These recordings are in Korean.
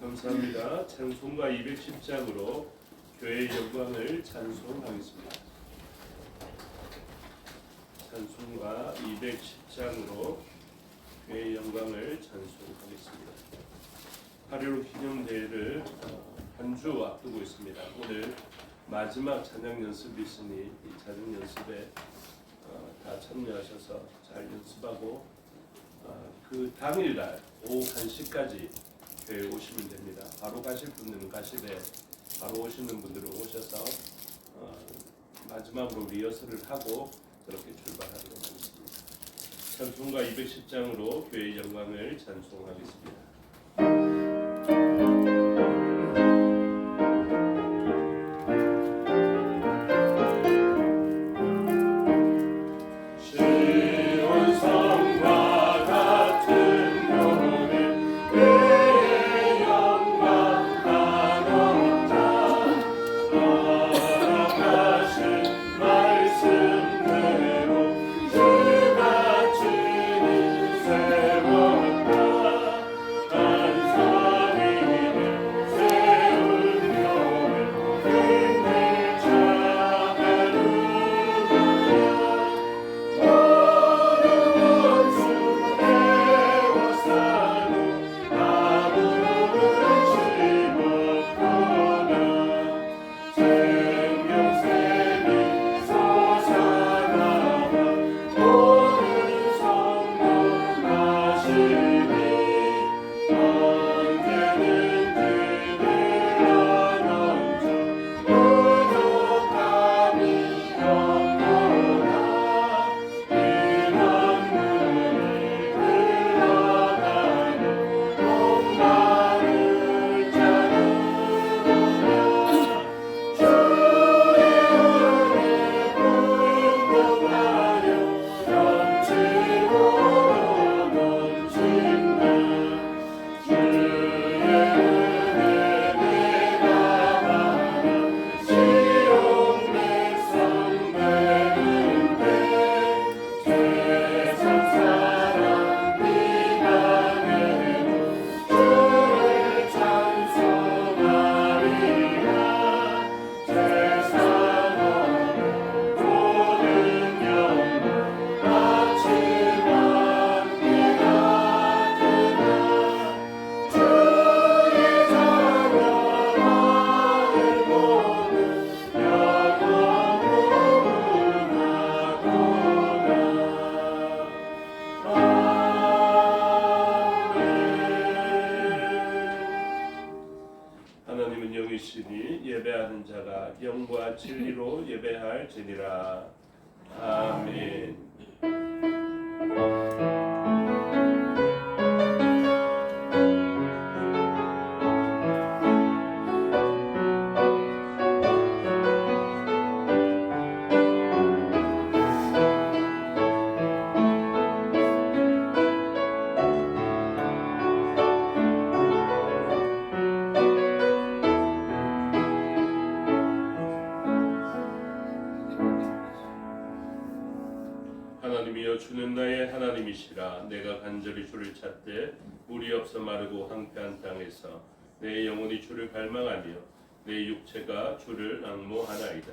감사합니다. 찬송가 210장으로 교회의 영광을 찬송하겠습니다. 찬송가 210장으로 교회의 영광을 찬송하겠습니다. 8.15 기념대회를 한 주 앞두고 있습니다. 오늘 마지막 찬양 연습이 있으니 이 찬양 연습에 다 참여하셔서 잘 연습하고 그 당일날 오후 1시까지 교회에 오시면 됩니다. 바로 가실 분들은 가시되 바로 오시는 분들은 오셔서 마지막으로 리허설을 하고 그렇게 출발하도록 하겠습니다. 찬송가 210장으로 교회의 영광을 찬송하겠습니다. 하나님은 영이시니 예배하는 자가 영과 진리로 예배할지니라. 아멘. 영혼이시라. 내가 간절히 주를 찾되 물이 없어 마르고 황폐한 땅에서 내 영혼이 주를 갈망하며 내 육체가 주를 앙모하나이다.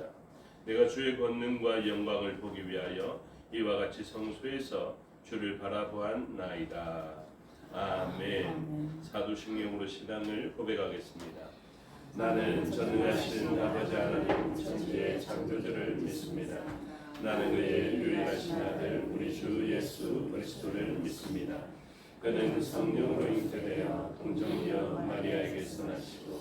내가 주의 권능과 영광을 보기 위하여 이와 같이 성소에서 주를 바라보았나이다. 아멘. 사도신경으로 신앙을 고백하겠습니다. 나는 전능하신 아버지 하나님 천지의 창조주를 믿습니다. 나는 그의 유일하신 아들 우리 주 예수 그리스도를 믿습니다. 그는 성령으로 잉태되어 동정녀 마리아에게서 나시고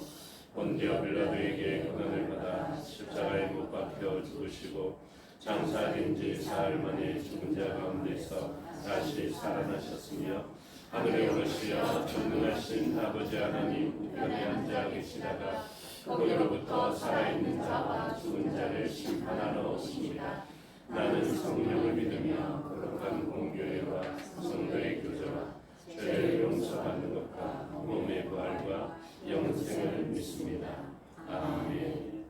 본디오 빌라도에게 고난을 받아 십자가에 못 박혀 죽으시고 장사된 지 사흘 만에 죽은 자 가운데서 다시 살아나셨으며 하늘에 오르시어 전능하신 아버지 하나님 우편에 앉아 계시다가 거기로부터 살아있는 자와 죽은 자를 심판하러 오십니다. 나는 성령을 믿으며 거룩한 공교회와 성도의 교제와 죄를 용서받는 것과 몸의 부활과 영생을 믿습니다. 아멘.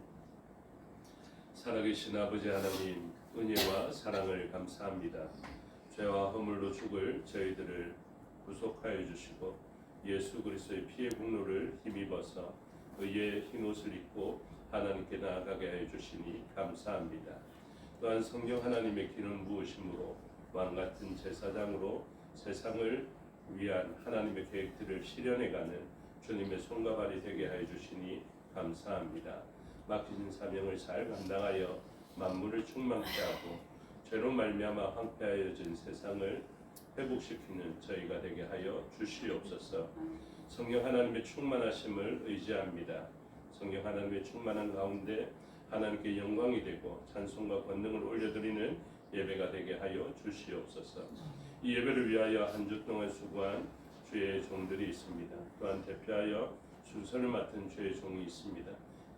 살아계신 아버지 하나님 은혜와 사랑을 감사합니다. 죄와 허물로 죽을 저희들을 구속하여 주시고 예수 그리스도의 피의 공로를 힘입어서 의의 흰옷을 입고 하나님께 나아가게 하여 주시니 감사합니다. 또한 성령 하나님의 기름 부으심으로 왕같은 제사장으로 세상을 위한 하나님의 계획들을 실현해가는 주님의 손과 발이 되게 하여 주시니 감사합니다. 맡기신 사명을 잘 감당하여 만물을 충만케 하고 죄로 말미암아 황폐하여진 세상을 회복시키는 저희가 되게 하여 주시옵소서. 성령 하나님의 충만하심을 의지합니다. 성령 하나님의 충만한 가운데 하나님께 영광이 되고 찬송과 권능을 올려드리는 예배가 되게 하여 주시옵소서. 이 예배를 위하여 한 주 동안 수고한 주의 종들이 있습니다. 또한 대표하여 순서를 맡은 주의 종이 있습니다.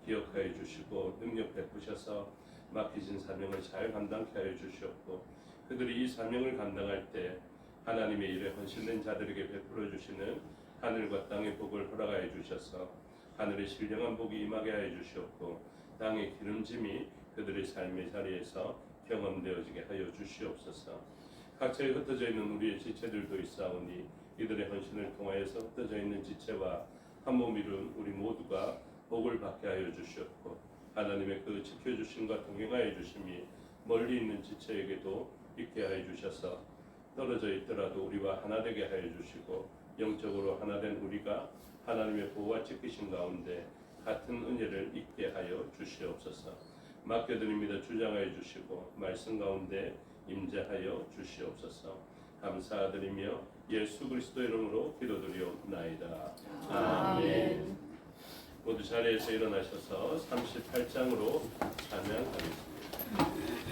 기억하여 주시고 능력 베푸셔서 맡기신 사명을 잘 감당케 하여 주시옵고 그들이 이 사명을 감당할 때 하나님의 일에 헌신된 자들에게 베풀어 주시는 하늘과 땅의 복을 허락하여 주셔서 하늘의 신령한 복이 임하게 하여 주시옵고 땅의 기름짐이 그들의 삶의 자리에서 경험되어지게 하여 주시옵소서. 각처에 흩어져 있는 우리의 지체들도 있사오니 이들의 헌신을 통하여서 흩어져 있는 지체와 한 몸 이룬 우리 모두가 복을 받게 하여 주시옵고 하나님의 그 지켜주심과 동행하여 주심이 멀리 있는 지체에게도 있게 하여 주셔서 떨어져 있더라도 우리와 하나 되게 하여 주시고 영적으로 하나된 우리가 하나님의 보호와 지키심 가운데 같은 은혜를 잊게 하여 주시옵소서. 맡겨드립니다. 주장하여 주시고 말씀 가운데 임재하여 주시옵소서. 감사드리며 예수 그리스도 이름으로 기도드리옵나이다. 아멘. 모두 자리에서 일어나셔서 38장으로 찬양하겠습니다.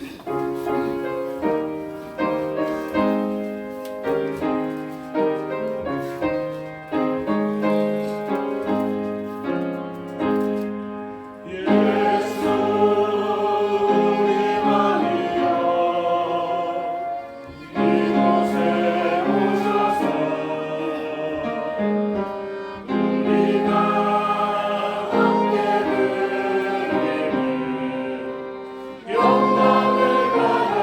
영광을 받아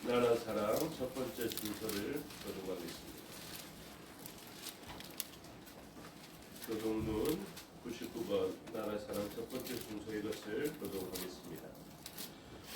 나라 사랑 첫 번째 순서를 교독하겠습니다. 교독문 99번 나라 사랑 첫 번째 순서 이것을 교독하겠습니다.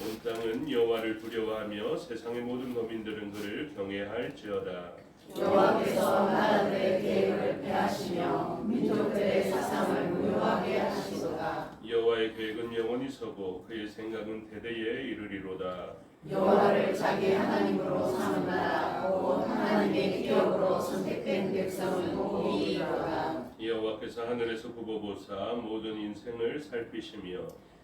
온 땅은 여호와를 두려워하며 세상의 모든 거민들은 그를 경외할지어다. 여호와께서 나라들의 계획을 폐하시며 민족들의 사상을 무효하게 하시도다. 여호와의 계획은 영원히 서고 그의 생각은 대대에 이르리로다. 여호와를 자기 하나님으로 삼은 나라 곧 하나님의 기업으로 선택된 백성은 복이 이르도다. 여호와께서 하늘에서 굽어보사 모든 인생을 살피시며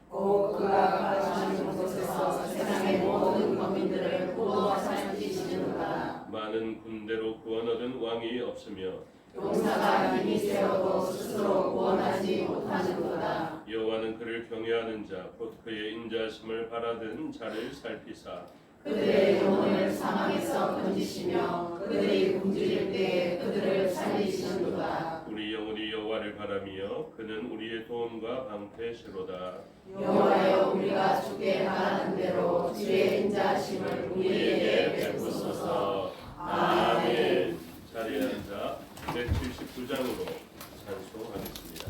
곧 그가 거하시는 곳에서 세상의 모든 거민들을 구워 살피시는도다. 많은 군대로 구원 얻은 왕이 없으며 용사가 힘이 세어도 스스로 구원하지 못하는도다. 여호와는 그를 경외하는 자 곧 그의 인자심을 바라는 자를 살피사 그들의 영혼을 사망에서 건지시며 그들이 굶주릴 때에 그들을 살리시는도다. 우리 영혼이 여호와를 바라며 그는 우리의 도움과 방패시로다. 여호와여 우리가 주께 바라는 대로 주의 인자하심을 우리에게 베푸소서. 아멘. 자리에 앉아 179장으로 찬송하겠습니다.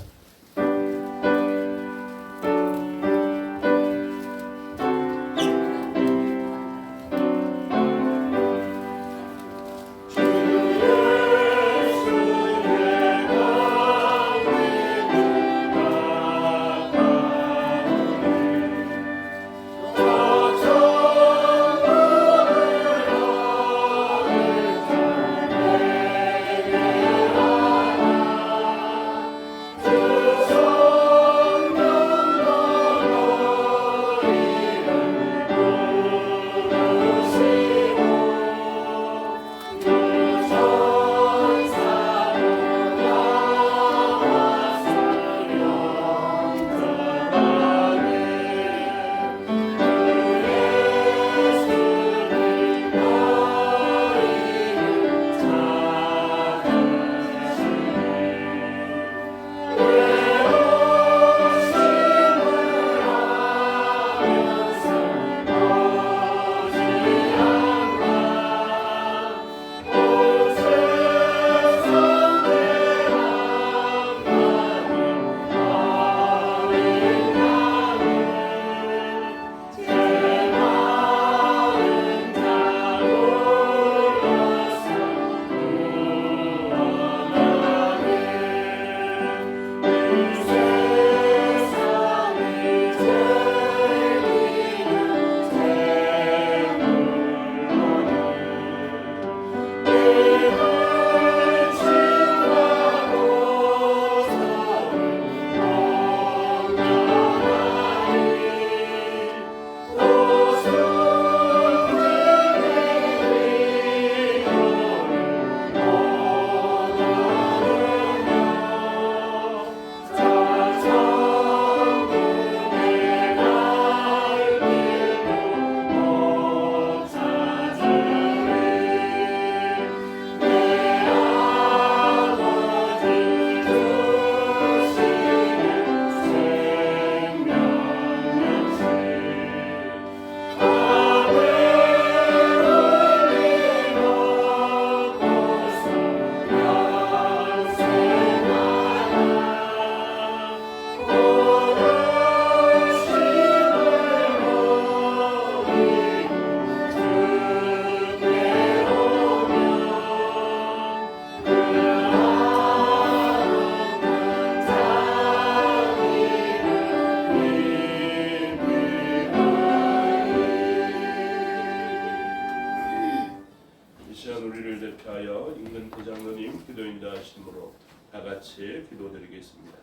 기도드리겠습니다.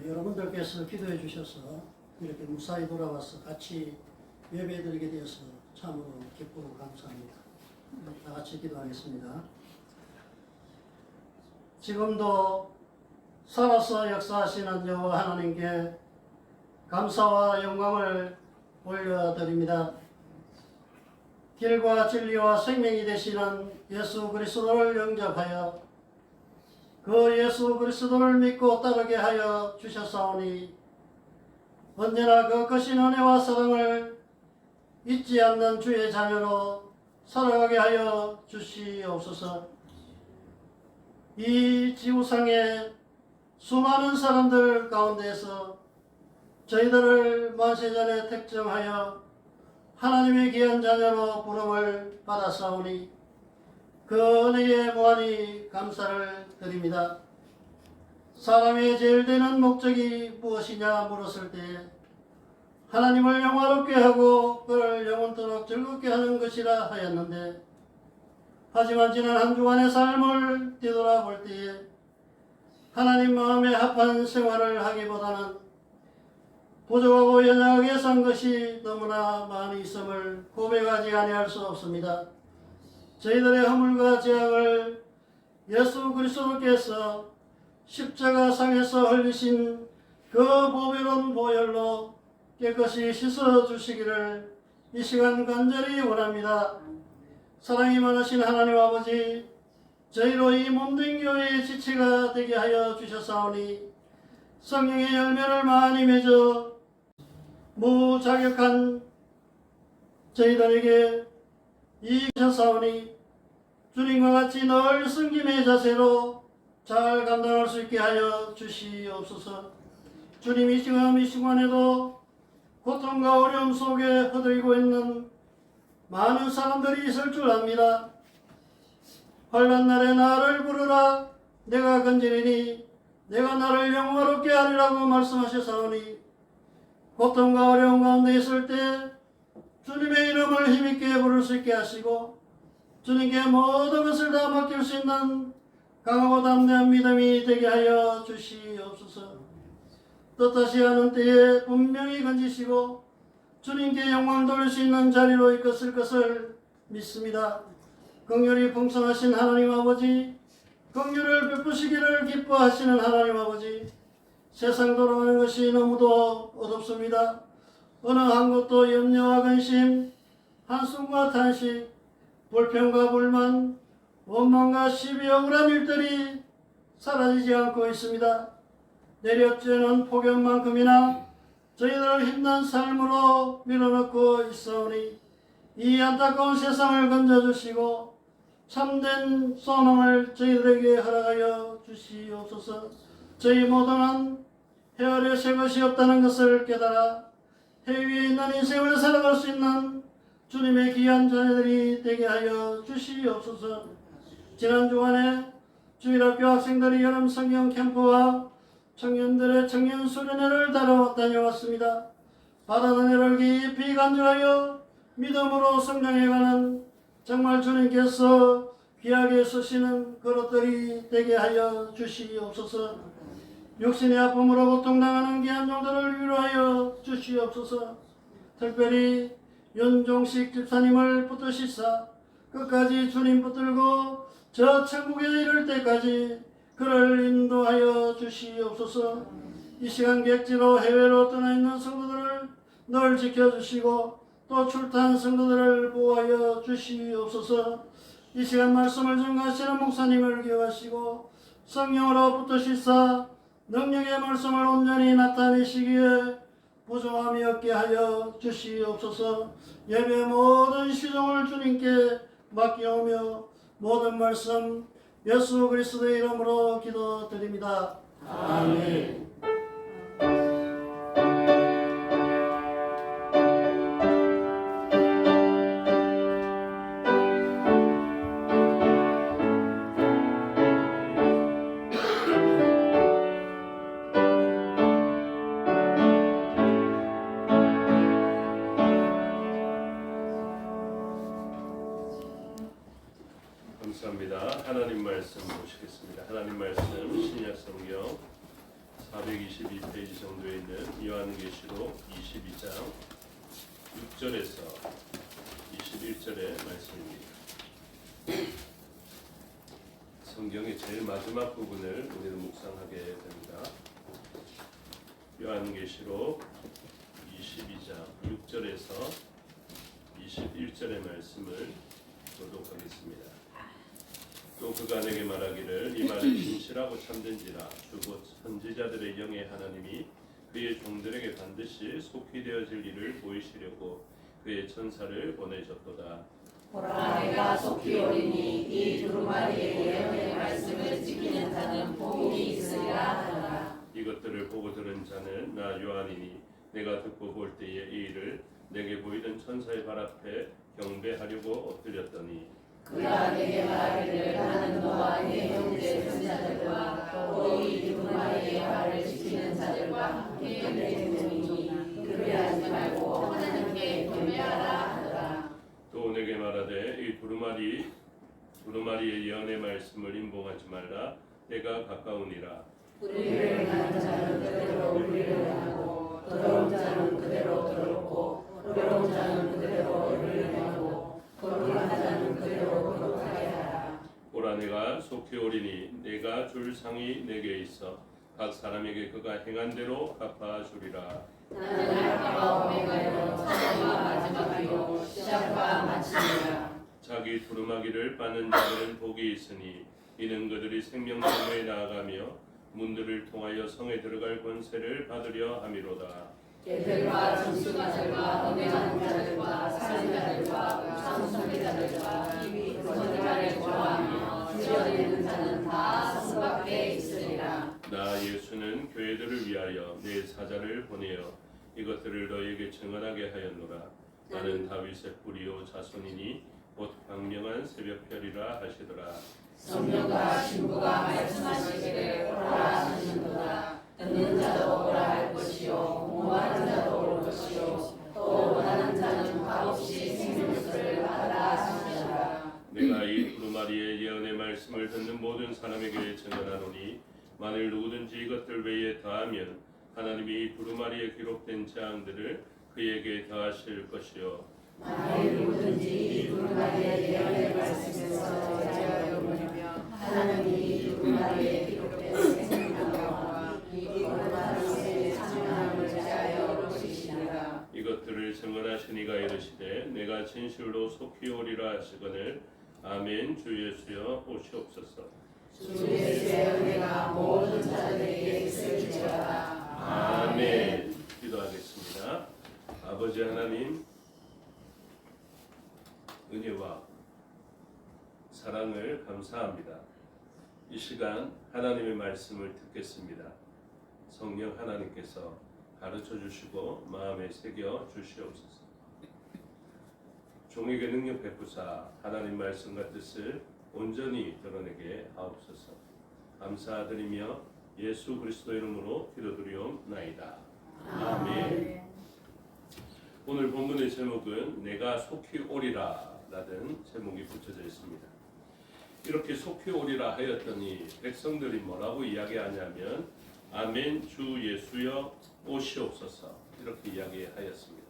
여러분들께서 기도해 주셔서 이렇게 무사히 돌아와서 같이 예배드리게 되어서 참으로 기쁘고 감사합니다. 다 같이 기도하겠습니다. 지금도 살아서 역사하시는 여호와 하나님께 감사와 영광을 올려드립니다. 길과 진리와 생명이 되시는 예수 그리스도를 영접하여 그 예수 그리스도를 믿고 따르게 하여 주셨사오니 언제나 그 크신 은혜와 사랑을 잊지 않는 주의 자녀로 살아가게 하여 주시옵소서. 이 지구상의 수많은 사람들 가운데서 저희들을 만세전에 택정하여 하나님의 귀한 자녀로 부름을 받았사오니 그 은혜에 무한히 감사를 드립니다. 사람의 제일 되는 목적이 무엇이냐 물었을 때 하나님을 영화롭게 하고 그를 영원토록 즐겁게 하는 것이라 하였는데, 하지만 지난 한 주간의 삶을 뒤돌아볼 때에 하나님 마음에 합한 생활을 하기보다는 부족하고 연약하게 산 것이 너무나 많이 있음을 고백하지 아니할 수 없습니다. 저희들의 허물과 죄악을 예수 그리스도께서 십자가 상에서 흘리신 그 보배로운 보혈로 깨끗이 씻어 주시기를 이 시간 간절히 원합니다. 사랑이 많으신 하나님 아버지, 저희로 이 몸된 교회의 지체가 되게 하여 주셨사오니 성령의 열매를 많이 맺어 무자격한 저희들에게 이기셨사오니 주님과 같이 늘 섬김의 자세로 잘 감당할 수 있게 하여 주시옵소서. 주님이 지금 이 시간에도 고통과 어려움 속에 허들고 있는 많은 사람들이 있을 줄 압니다. 환난 날에 나를 부르라 내가 건지리니 내가 나를 영화롭게 하리라고 말씀하셨사오니 고통과 어려움 가운데 있을 때 주님의 이름을 힘있게 부를 수 있게 하시고 주님께 모든 것을 다 맡길 수 있는 강하고 담대한 믿음이 되게 하여 주시옵소서. 뜻하지 않은 때에 분명히 건지시고 주님께 영광 돌릴 수 있는 자리로 이끌 것을 믿습니다. 긍휼이 풍성하신 하나님 아버지, 긍휼을 베푸시기를 기뻐하시는 하나님 아버지, 세상 돌아가는 것이 너무도 어둡습니다. 어느 한 곳도 염려와 근심, 한숨과 탄식, 불평과 불만, 원망과 시비 억울한 일들이 사라지지 않고 있습니다. 내려쬐는 폭염만큼이나 저희들을 힘든 삶으로 밀어넣고 있사오니 이 안타까운 세상을 건져주시고 참된 소망을 저희들에게 허락하여 주시옵소서. 저희 모두는 해 아래 새 것이 없다는 것을 깨달아 해 위에 있는 인생을 살아갈 수 있는 주님의 귀한 자녀들이 되게 하여 주시옵소서. 지난 주간에 주일학교 학생들이 여름 성경 캠프와 청년들의 청년 수련회를 다녀왔습니다. 받은 은혜를 깊이 간절하여 믿음으로 성장해가는 정말 주님께서 귀하게 쓰시는 그릇들이 되게 하여 주시옵소서. 육신의 아픔으로 고통당하는 귀한 종들을 위로하여 주시옵소서. 특별히 윤종식 집사님을 붙드시사 끝까지 주님 붙들고 저 천국에 이를 때까지 그를 인도하여 주시옵소서. 이 시간 객지로 해외로 떠나 있는 성도들을 늘 지켜주시고 또 출타한 성도들을 보호하여 주시옵소서. 이 시간 말씀을 전가하시는 목사님을 기억하시고 성령으로 붙드시사 능력의 말씀을 온전히 나타내시기에 부족함이 없게 하여 주시옵소서. 예배 모든 시종을 주님께 맡기오며 모든 말씀 예수 그리스도의 이름으로 기도드립니다. 아멘. 감사합니다. 하나님 말씀 보시겠습니다. 하나님 말씀 신약 성경 422페이지 정도에 있는 요한계시록 22장 6절에서 21절의 말씀입니다. 성경의 제일 마지막 부분을 우리는 묵상하게 됩니다. 요한계시록 22장 6절에서 21절의 말씀을 교독하겠습니다. 또 그가 내게 말하기를 이 말은 진실하고 참된지라 주곧 선지자들의 영의 하나님이 그의 종들에게 반드시 속히 되어질 일을 보이시려고 그의 천사를 보내셨도다. 보라 내가 속히 오리니 이 두루마리의 예언의 말씀을 지키는 자는 복이 있으리라 하더라. 이것들을 보고 들은 자는 나 요한이니 내가 듣고 볼 때에 이 일을 내게 보이던 천사의 발 앞에 경배하려고 엎드렸더니 그가 내게 말하기를 나는 너와 네 형제 전자들과 또 이 두루마리의 발을 지키는 자들과 함께 되리니 그리하지 말고 하나님께 경배하라 하더라. 또 내게 말하되 이 두루마리의 예언의 말씀을 임봉하지 말라. 때가 가까우니라. 우리를 가는 자는 그대로 우리를 하고 더러운 자는 그대로 더럽고 어려운 자는 그대로 우리를 하고 거룩한 자는 그대로 거룩하게 하라. 보라 내가 속히 오리니 내가 줄 상이 내게 있어 각 사람에게 그가 행한 대로 갚아주리라. 나는 알파와 오메가요 처음과 마지막이요 시작과 마침이라. 자기 두루마기를 빠는 자들은 복이 있으니 이는 그들이 생명나무에 나아가며 문들을 통하여 성에 들어갈 권세를 받으려 함이로다. 개들과 짐승자들과 음행하는 자들과 살인자들과 우상숭배자들과 입이 거짓말을 좋아하며 지어내는 자는 다 성 밖에 있으리라. 나 예수는 교회들을 위하여 내 사자를 보내어 이것들을 너희에게 증언하게 하였노라. 나는 다윗의 뿌리요 자손이니 곧 광명한 새벽별이라 하시더라. 성령과 신부가 말씀하시기를 오라 하시는도다. 듣는 자도 오라 할 것이요 공부하는 자도 올 것이요 또 원하는 자는 값없이 생명수를 받으라 하시니라. 내가 이 두루마리의 예언의 말씀을 듣는 모든 사람에게 증언하노니 만일 누구든지 이것들 외에 더하면 하나님이 이 두루마리에 기록된 재앙들을 그에게 더하실 것이요 만일 누구든지 이 두루마리의 예언의 말씀에서 제자를 모르며 하나님이 이 두루마리에 기록된 생명과 이 두루마리의 찬양함을 제하여 오시시니라. 이것들을 증언하신 이가 이르시되 내가 진실로 속히 오리라 하시거늘 아멘. 주 예수여 오시옵소서. 주 예수의 은혜가 모든 자들에게 있을지어다. 아멘. 기도하겠습니다. 아버지 하나님, 은혜와 사랑을 감사합니다. 이 시간 하나님의 말씀을 듣겠습니다. 성령 하나님께서 가르쳐 주시고 마음에 새겨 주시옵소서. 종에게 능력 베푸사 하나님 말씀과 뜻을 온전히 드러내게 하옵소서. 감사드리며 예수 그리스도 이름으로 기도드리옵나이다. 아멘. 오늘 본문의 제목은 내가 속히 오리라 라는 제목이 붙여져 있습니다. 이렇게 속히 오리라 하였더니 백성들이 뭐라고 이야기하냐면 아멘 주 예수여 오시옵소서 이렇게 이야기하였습니다.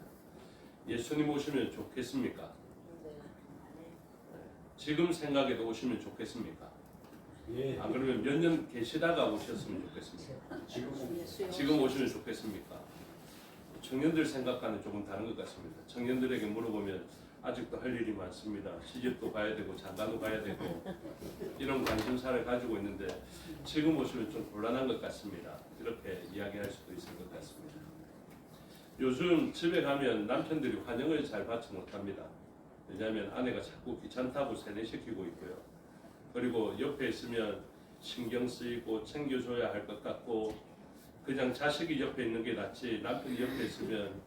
예수님 오시면 좋겠습니까? 지금 생각해도 오시면 좋겠습니까? 예. 안 그러면 몇 년 계시다가 오셨으면 좋겠습니까? 지금 오시면 좋겠습니까? 청년들 생각과는 조금 다른 것 같습니다. 청년들에게 물어보면 아직도 할 일이 많습니다. 시집도 가야 되고 장가도 가야 되고 이런 관심사를 가지고 있는데 지금 오시면 좀 곤란한 것 같습니다. 이렇게 이야기할 수도 있을 것 같습니다. 요즘 집에 가면 남편들이 환영을 잘 받지 못합니다. 왜냐하면 아내가 자꾸 귀찮다고 세뇌시키고 있고요. 그리고 옆에 있으면 신경 쓰이고 챙겨줘야 할 것 같고 그냥 자식이 옆에 있는 게 낫지 남편이 옆에 있으면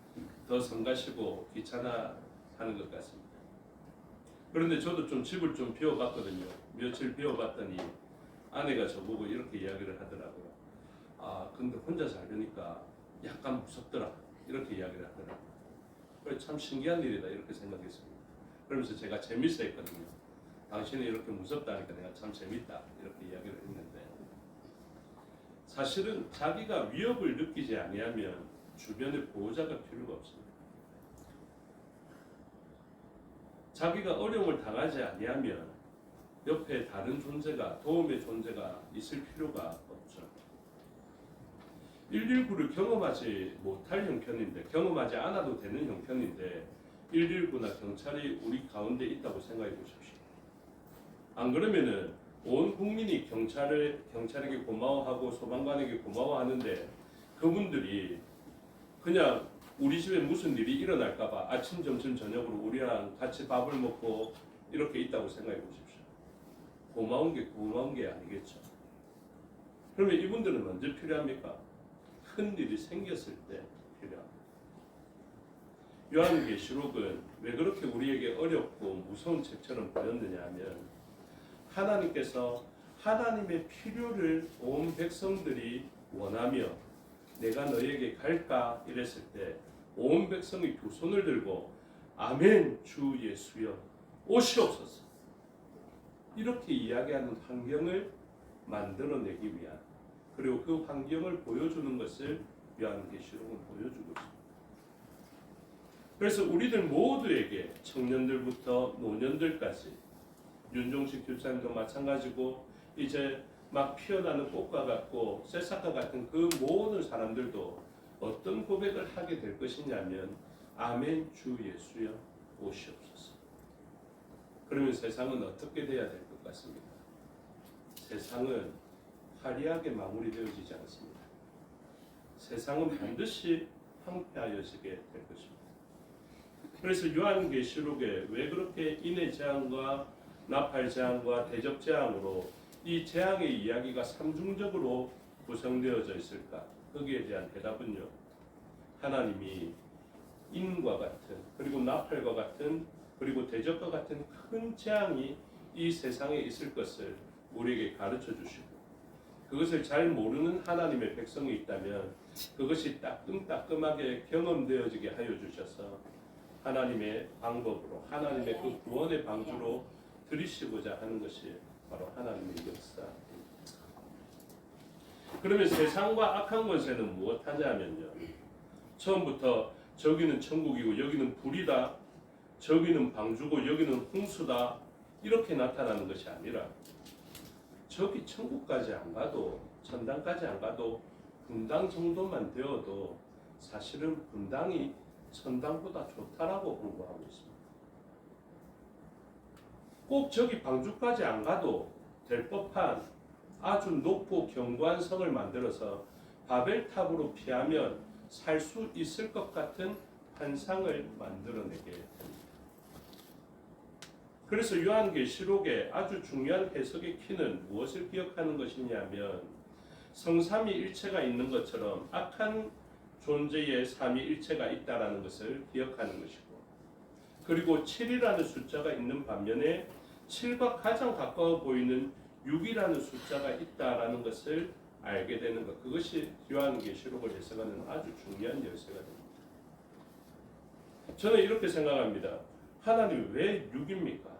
더 성가시고 귀찮아하는 것 같습니다. 그런데 저도 좀 집을 좀 비워봤거든요. 며칠 비워봤더니 아내가 저보고 이렇게 이야기를 하더라고요. 아 근데 혼자 살려니까 약간 무섭더라 이렇게 이야기를 하더라고요. 그래서 참 신기한 일이다 이렇게 생각했습니다. 그러면서 제가 재밌어 했거든요. 당신이 이렇게 무섭다니까 내가 참 재밌다 이렇게 이야기를 했는데 사실은 자기가 위협을 느끼지 아니하면 주변에 보호자가 필요가 없습니다. 자기가 어려움을 당하지 아니하면 옆에 다른 존재가 도움의 존재가 있을 필요가 없죠. 119를 경험하지 못할 형편인데 경험하지 않아도 되는 형편인데 119나 경찰이 우리 가운데 있다고 생각해 보십시오. 안 그러면은 온 국민이 경찰에게 고마워하고 소방관에게 고마워하는데 그분들이 그냥 우리 집에 무슨 일이 일어날까봐 아침, 점심, 저녁으로 우리랑 같이 밥을 먹고 이렇게 있다고 생각해 보십시오. 고마운 게 아니겠죠. 그러면 이분들은 언제 필요합니까? 큰 일이 생겼을 때 필요합니다. 요한계시록은 왜 그렇게 우리에게 어렵고 무서운 책처럼 보였느냐 하면 하나님께서 하나님의 필요를 온 백성들이 원하며 내가 너에게 갈까 이랬을 때 온 백성이 두 손을 들고 아멘 주 예수여 오시옵소서 이렇게 이야기하는 환경을 만들어내기 위한 그리고 그 환경을 보여주는 것을 요한계시록은 보여주고 있습니다. 그래서 우리들 모두에게 청년들부터 노년들까지 윤종식 교사님도 마찬가지고 이제 막 피어나는 꽃과 같고 새싹과 같은 그 모든 사람들도 어떤 고백을 하게 될 것이냐면 아멘 주 예수여 오시옵소서. 그러면 세상은 어떻게 돼야 될 것 같습니까? 세상은 화려하게 마무리되어지지 않습니다. 세상은 반드시 황폐하여지게 될 것입니다. 그래서 요한계시록에 왜 그렇게 인해 재앙과 나팔 재앙과 대접 재앙으로 이 재앙의 이야기가 삼중적으로 구성되어져 있을까? 거기에 대한 대답은요. 하나님이 인과 같은 그리고 나팔과 같은 그리고 대접과 같은 큰 재앙이 이 세상에 있을 것을 우리에게 가르쳐 주시고 그것을 잘 모르는 하나님의 백성이 있다면 그것이 따끔따끔하게 경험되어지게 하여 주셔서 하나님의 방법으로 하나님의 그 구원의 방주로 들이시고자 하는 것이 바로 하나님의 역사입니다. 그러면 세상과 악한 권세는 무엇 하냐면요. 처음부터 저기는 천국이고 여기는 불이다. 저기는 방주고 여기는 홍수다. 이렇게 나타나는 것이 아니라 저기 천국까지 안 가도 천당까지 안 가도 분당 정도만 되어도 사실은 분당이 천당보다 좋다라고 공부하고 있습니다. 꼭 저기 방주까지 안 가도 될 법한 아주 높고 견고한 성을 만들어서 바벨탑으로 피하면 살 수 있을 것 같은 환상을 만들어내게 됩니다. 그래서 요한계시록의 아주 중요한 해석의 키는 무엇을 기억하는 것이냐면 성삼위일체가 있는 것처럼 악한 존재의 삼위일체가 있다라는 것을 기억하는 것이고 그리고 7이라는 숫자가 있는 반면에 7과 가장 가까워 보이는 6이라는 숫자가 있다라는 것을 알게 되는 것. 그것이 요한계시록을 해석하는 아주 중요한 열쇠가 됩니다. 저는 이렇게 생각합니다. 하나님 왜 6입니까?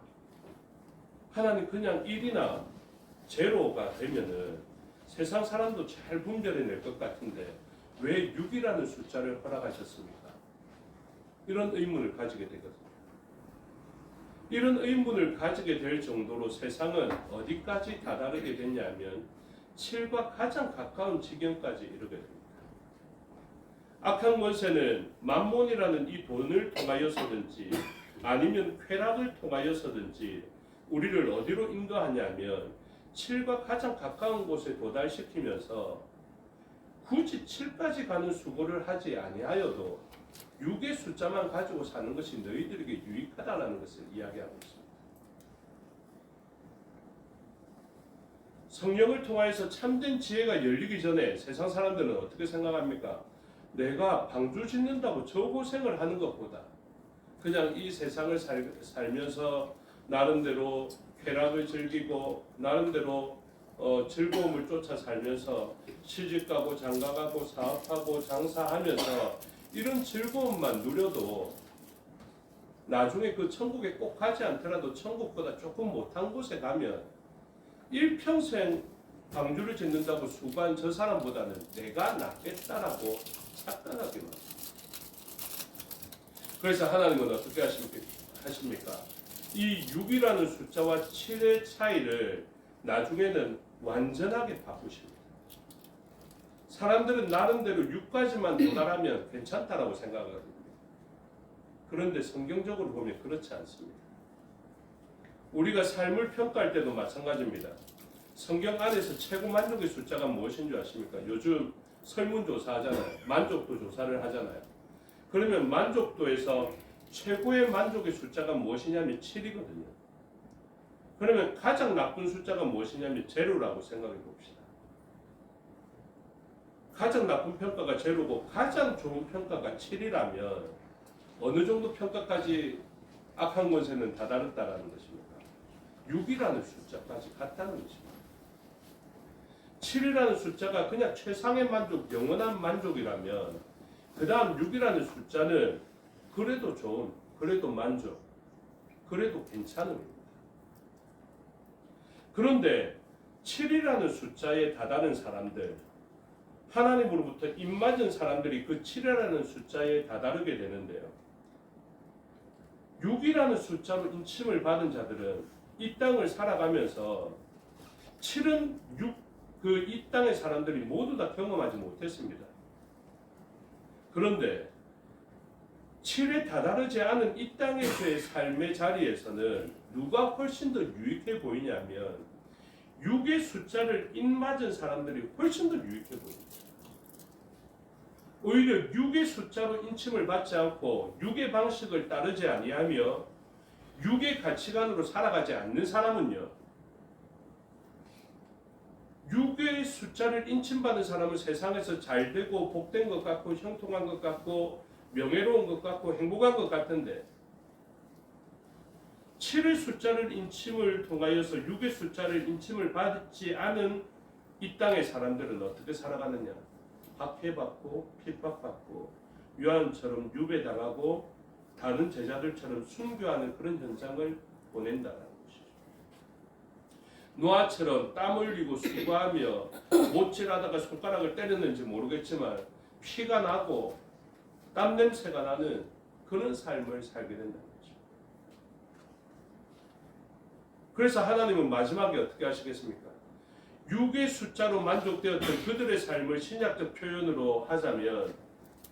하나님 그냥 1이나 제로가 되면은 세상 사람도 잘 분별해낼 것 같은데 왜 6이라는 숫자를 허락하셨습니까? 이런 의문을 가지게 되거든요. 이런 의문을 가지게 될 정도로 세상은 어디까지 다다르게 됐냐면 7과 가장 가까운 지경까지 이르게 됩니다. 악한 권세는 만몬이라는 이 돈을 통하여서든지 아니면 쾌락을 통하여서든지 우리를 어디로 인도하냐면 7과 가장 가까운 곳에 도달시키면서 굳이 7까지 가는 수고를 하지 아니하여도 6의 숫자만 가지고 사는 것이 너희들에게 유익하다라는 것을 이야기하고 있습니다. 성령을 통하여서 참된 지혜가 열리기 전에 세상 사람들은 어떻게 생각합니까? 내가 방주 짓는다고 저 고생을 하는 것보다 그냥 이 세상을 살면서 나름대로 쾌락을 즐기고 나름대로 즐거움을 쫓아 살면서 시집가고 장가가고 사업하고 장사하면서 이런 즐거움만 누려도 나중에 그 천국에 꼭 가지 않더라도 천국보다 조금 못한 곳에 가면 일평생 방주를 짓는다고 수고한 저 사람보다는 내가 낫겠다라고 착각하게 합니다. 그래서 하나님은 어떻게 하십니까? 이 6이라는 숫자와 7의 차이를 나중에는 완전하게 바꾸십니다. 사람들은 나름대로 6까지만 도달하면 괜찮다라고 생각하거든요. 그런데 성경적으로 보면 그렇지 않습니다. 우리가 삶을 평가할 때도 마찬가지입니다. 성경 안에서 최고 만족의 숫자가 무엇인 줄 아십니까? 요즘 설문조사 하잖아요. 만족도 조사를 하잖아요. 그러면 만족도에서 최고의 만족의 숫자가 무엇이냐면 7이거든요. 그러면 가장 나쁜 숫자가 무엇이냐면 제로라고 생각해 봅시다. 가장 나쁜 평가가 제로고 가장 좋은 평가가 7이라면 어느 정도 평가까지 악한 권세는 다다랐다라는 것입니까? 6이라는 숫자까지 갔다는 것입니다. 7이라는 숫자가 그냥 최상의 만족, 영원한 만족이라면 그 다음 6이라는 숫자는 그래도 좋은, 그래도 만족, 그래도 괜찮음입니다. 그런데 7이라는 숫자에 다다른 사람들, 하나님으로부터 입맞은 사람들이 그 7이라는 숫자에 다다르게 되는데요. 6이라는 숫자로 인침을 받은 자들은 이 땅을 살아가면서 7은 6, 이 땅의 사람들이 모두 다 경험하지 못했습니다. 그런데 7에 다다르지 않은 이 땅에서의 삶의 자리에서는 누가 훨씬 더 유익해 보이냐면 6의 숫자를 입맞은 사람들이 훨씬 더 유익해 보입니다. 오히려 6의 숫자로 인침을 받지 않고 6의 방식을 따르지 아니하며 6의 가치관으로 살아가지 않는 사람은요, 6의 숫자를 인침받은 사람은 세상에서 잘되고 복된 것 같고 형통한 것 같고 명예로운 것 같고 행복한 것 같은데 7의 숫자를 인침을 통하여서 6의 숫자를 인침을 받지 않은 이 땅의 사람들은 어떻게 살아가느냐? 박해받고 핍박받고 요한처럼 유배당하고 다른 제자들처럼 순교하는 그런 현상을 보낸다는 것이죠. 노아처럼 땀 흘리고 수고하며 못질하다가 손가락을 때렸는지 모르겠지만 피가 나고 땀 냄새가 나는 그런 삶을 살게 된다는 거죠. 그래서 하나님은 마지막에 어떻게 하시겠습니까? 6의 숫자로 만족되었던 그들의 삶을 신약적 표현으로 하자면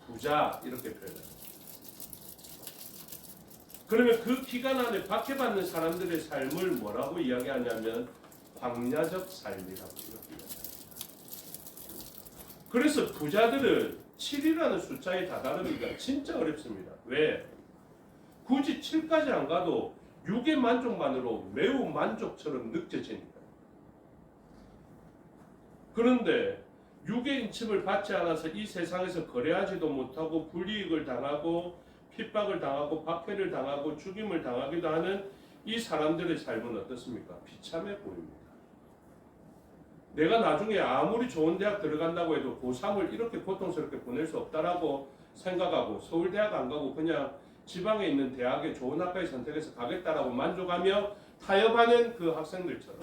부자 이렇게 표현합니다. 그러면 그 기간 안에 박해받는 사람들의 삶을 뭐라고 이야기하냐면 광야적 삶이라고 이렇게 이야기합니다. 그래서 부자들은 7이라는 숫자에 다다르기가 진짜 어렵습니다. 왜? 굳이 7까지 안 가도 6의 만족만으로 매우 만족처럼 느껴지니까. 그런데 6의 인침을 받지 않아서 이 세상에서 거래하지도 못하고 불이익을 당하고 핍박을 당하고 박해를 당하고 죽임을 당하기도 하는 이 사람들의 삶은 어떻습니까? 비참해 보입니다. 내가 나중에 아무리 좋은 대학 들어간다고 해도 고3을 이렇게 고통스럽게 보낼 수 없다라고 생각하고 서울대학 안 가고 그냥 지방에 있는 대학에 좋은 학과에 선택해서 가겠다라고 만족하며 타협하는 그 학생들처럼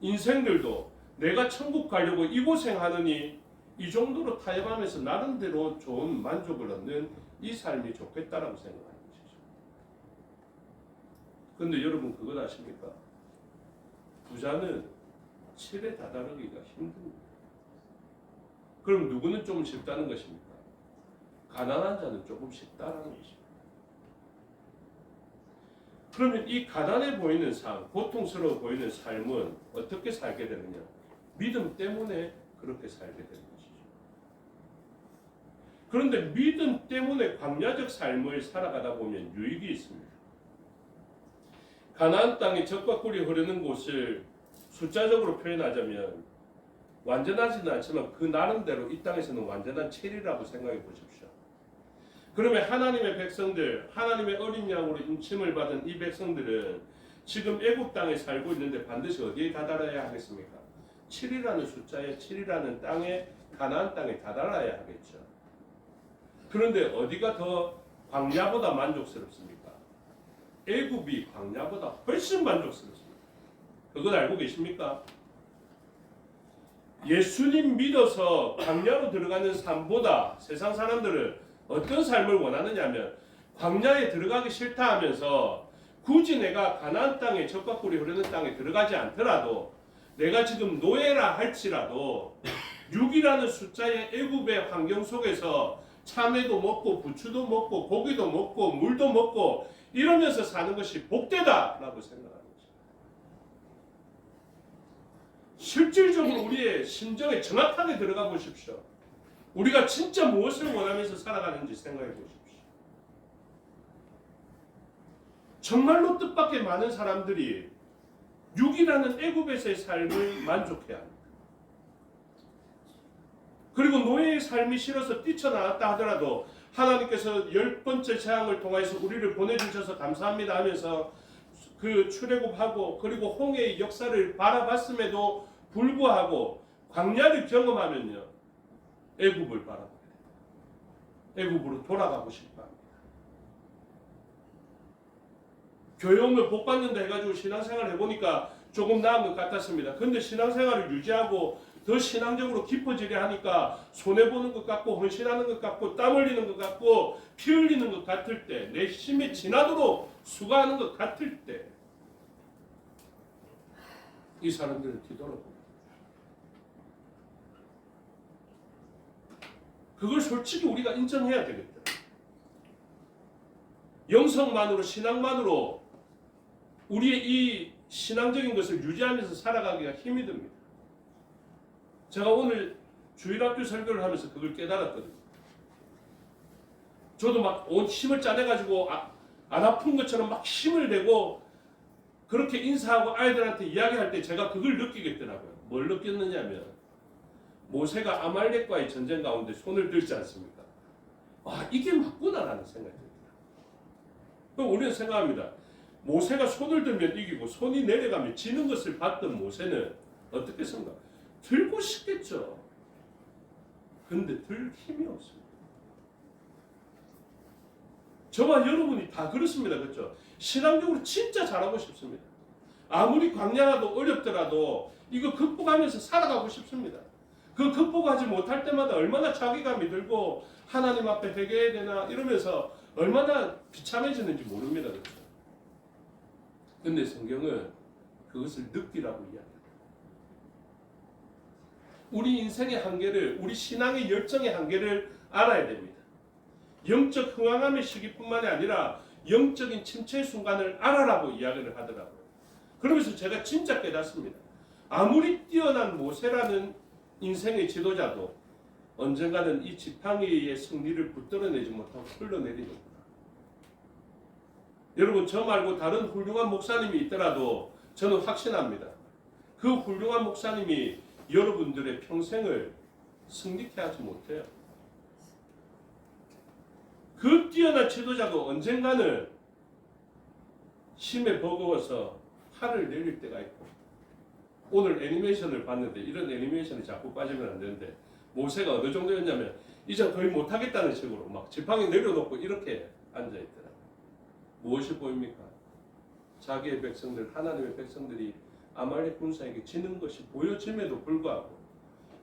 인생들도 내가 천국 가려고 이 고생하느니 이 정도로 타협하면서 나름대로 좋은 만족을 얻는 이 삶이 좋겠다라고 생각하는 것이죠. 그런데 여러분 그것 아십니까? 부자는 7에 다다르기가 힘듭니다. 그럼 누구는 좀 쉽다는 것입니까? 가난한 자는 조금 쉽다라는 것입니다. 그러면 이 가난해 보이는 삶, 고통스러워 보이는 삶은 어떻게 살게 되느냐? 믿음 때문에 그렇게 살게 되는 것이죠. 그런데 믿음 때문에 광야적 삶을 살아가다 보면 유익이 있습니다. 가나안 땅에 젖과 꿀이 흐르는 곳을 숫자적으로 표현하자면 완전하지는 않지만 그 나름대로 이 땅에서는 완전한 7이라고 생각해 보십시오. 그러면 하나님의 백성들, 하나님의 어린 양으로 인침을 받은 이 백성들은 지금 애굽 땅에 살고 있는데 반드시 어디에 다다라야 하겠습니까? 7이라는 숫자에 7이라는 땅에 가나안 땅에 다다라야 하겠죠. 그런데 어디가 더 광야보다 만족스럽습니까? 애굽이 광야보다 훨씬 만족스럽습니다. 그걸 알고 계십니까? 예수님 믿어서 광야로 들어가는 삶보다 세상 사람들은 어떤 삶을 원하느냐면 광야에 들어가기 싫다 하면서 굳이 내가 가나안 땅에 젖과 꿀이 흐르는 땅에 들어가지 않더라도 내가 지금 노예라 할지라도 6이라는 숫자의 애굽의 환경 속에서 참외도 먹고 부추도 먹고 고기도 먹고 물도 먹고 이러면서 사는 것이 복되다라고 생각합니다. 실질적으로 우리의 심정에 정확하게 들어가 보십시오. 우리가 진짜 무엇을 원하면서 살아가는지 생각해 보십시오. 정말로 뜻밖의 많은 사람들이 육이라는 애굽에서의 삶을 만족해야 합니다. 그리고 노예의 삶이 싫어서 뛰쳐나왔다 하더라도 하나님께서 10번째 재앙을 통해서 우리를 보내주셔서 감사합니다 하면서 그 출애굽하고 그리고 홍해의 역사를 바라봤음에도 불구하고 광야를 경험하면요, 애굽을 바라보게 됩니다. 애굽으로 돌아가고 싶어 합니다. 교회 오면 복 받는다 해가지고 신앙생활 해보니까 조금 나은 것 같았습니다. 근데 신앙생활을 유지하고 더 신앙적으로 깊어지려 하니까 손해보는 것 같고 헌신하는 것 같고 땀 흘리는 것 같고 피 흘리는 것 같을 때, 내 힘이 지나도록 수고하는 것 같을 때 이 사람들을 뒤돌아봅니다. 그걸 솔직히 우리가 인정해야 되겠다. 영성만으로, 신앙만으로 우리의 이 신앙적인 것을 유지하면서 살아가기가 힘이 듭니다. 제가 오늘 주일학교 설교를 하면서 그걸 깨달았거든요. 저도 막 온 힘을 짜내가지고 안 아픈 것처럼 막 힘을 내고 그렇게 인사하고 아이들한테 이야기할 때 제가 그걸 느끼겠더라고요. 뭘 느꼈느냐면 모세가 아말렉과의 전쟁 가운데 손을 들지 않습니까? 와, 이게 맞구나라는 생각이 듭니다. 그럼 우리는 생각합니다. 모세가 손을 들면 이기고 손이 내려가면 지는 것을 봤던 모세는 어떻겠습니까? 들고 싶겠죠. 근데 들 힘이 없습니다. 저와 여러분이 다 그렇습니다. 그렇죠? 신앙적으로 진짜 잘하고 싶습니다. 아무리 광야라도 어렵더라도 이거 극복하면서 살아가고 싶습니다. 그 극복하지 못할 때마다 얼마나 자괴감이 들고 하나님 앞에 회개해야 되나 이러면서 얼마나 비참해지는지 모릅니다. 그렇죠? 근데 성경은 그것을 느끼라고 이야기합니다. 우리 인생의 한계를, 우리 신앙의 열정의 한계를 알아야 됩니다. 영적 흥황함의 시기뿐만이 아니라 영적인 침체의 순간을 알아라고 이야기를 하더라고요. 그러면서 제가 진짜 깨닫습니다. 아무리 뛰어난 모세라는 인생의 지도자도 언젠가는 이 지팡이의 승리를 붙들어내지 못하고 흘러내리는구나. 여러분, 저 말고 다른 훌륭한 목사님이 있더라도 저는 확신합니다. 그 훌륭한 목사님이 여러분들의 평생을 승리케 하지 못해요. 그 뛰어난 지도자도 언젠가는 힘에 버거워서 화를 내릴 때가 있고, 오늘 애니메이션을 봤는데 이런 애니메이션이 자꾸 빠지면 안 되는데 모세가 어느 정도였냐면 이제 거의 못하겠다는 식으로 막 지팡이 내려놓고 이렇게 앉아있더라고요. 무엇이 보입니까? 자기의 백성들, 하나님의 백성들이 아말렉 군사에게 지는 것이 보여짐에도 불구하고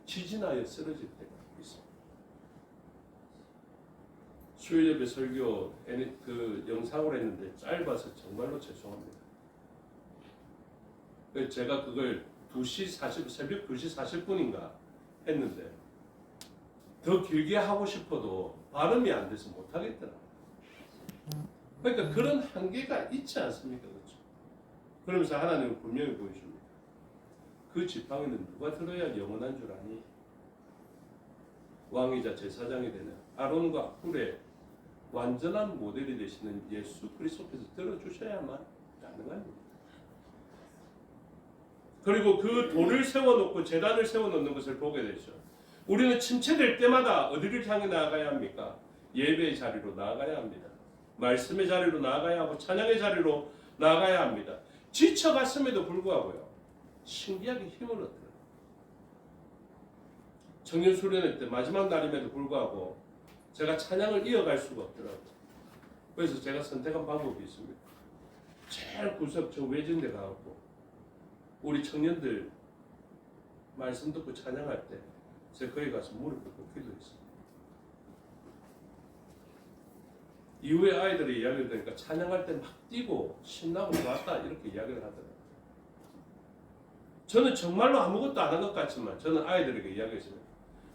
지진하여 쓰러질 때가 있습니다. 수요예배 설교 그 영상을 했는데 짧아서 정말로 죄송합니다. 제가 그걸 2시 40, 새벽 2시 40분인가 했는데 더 길게 하고 싶어도 발음이 안 돼서 못하겠더라고요. 그러니까 그런 한계가 있지 않습니까? 그렇죠? 그러면서 하나님은 분명히 보여줍니다. 그 지팡이는 누가 들어야 영원한 줄 아니? 왕이자 제사장이 되는 아론과 훌의 완전한 모델이 되시는 예수 그리스도께서 들어주셔야만 가능한 일입니다. 그리고 그 돌을 세워놓고 제단을 세워놓는 것을 보게 되죠. 우리는 침체될 때마다 어디를 향해 나아가야 합니까? 예배의 자리로 나아가야 합니다. 말씀의 자리로 나아가야 하고 찬양의 자리로 나아가야 합니다. 지쳐갔음에도 불구하고요, 신기하게 힘을 얻더라고요. 청년 수련회 때 마지막 날임에도 불구하고 제가 찬양을 이어갈 수가 없더라고요. 그래서 제가 선택한 방법이 있습니다. 제일 구석 저 외진 데 가고 우리 청년들 말씀 듣고 찬양할 때 제가 거기 가서 무릎 꿇고 기도했습니다. 이후에 아이들의 이야기를 들으니까 찬양할 때 막 뛰고 신나고 좋았다 이렇게 이야기를 하더라고요. 저는 정말로 아무것도 안 한 것 같지만 저는 아이들에게 이야기했습니다.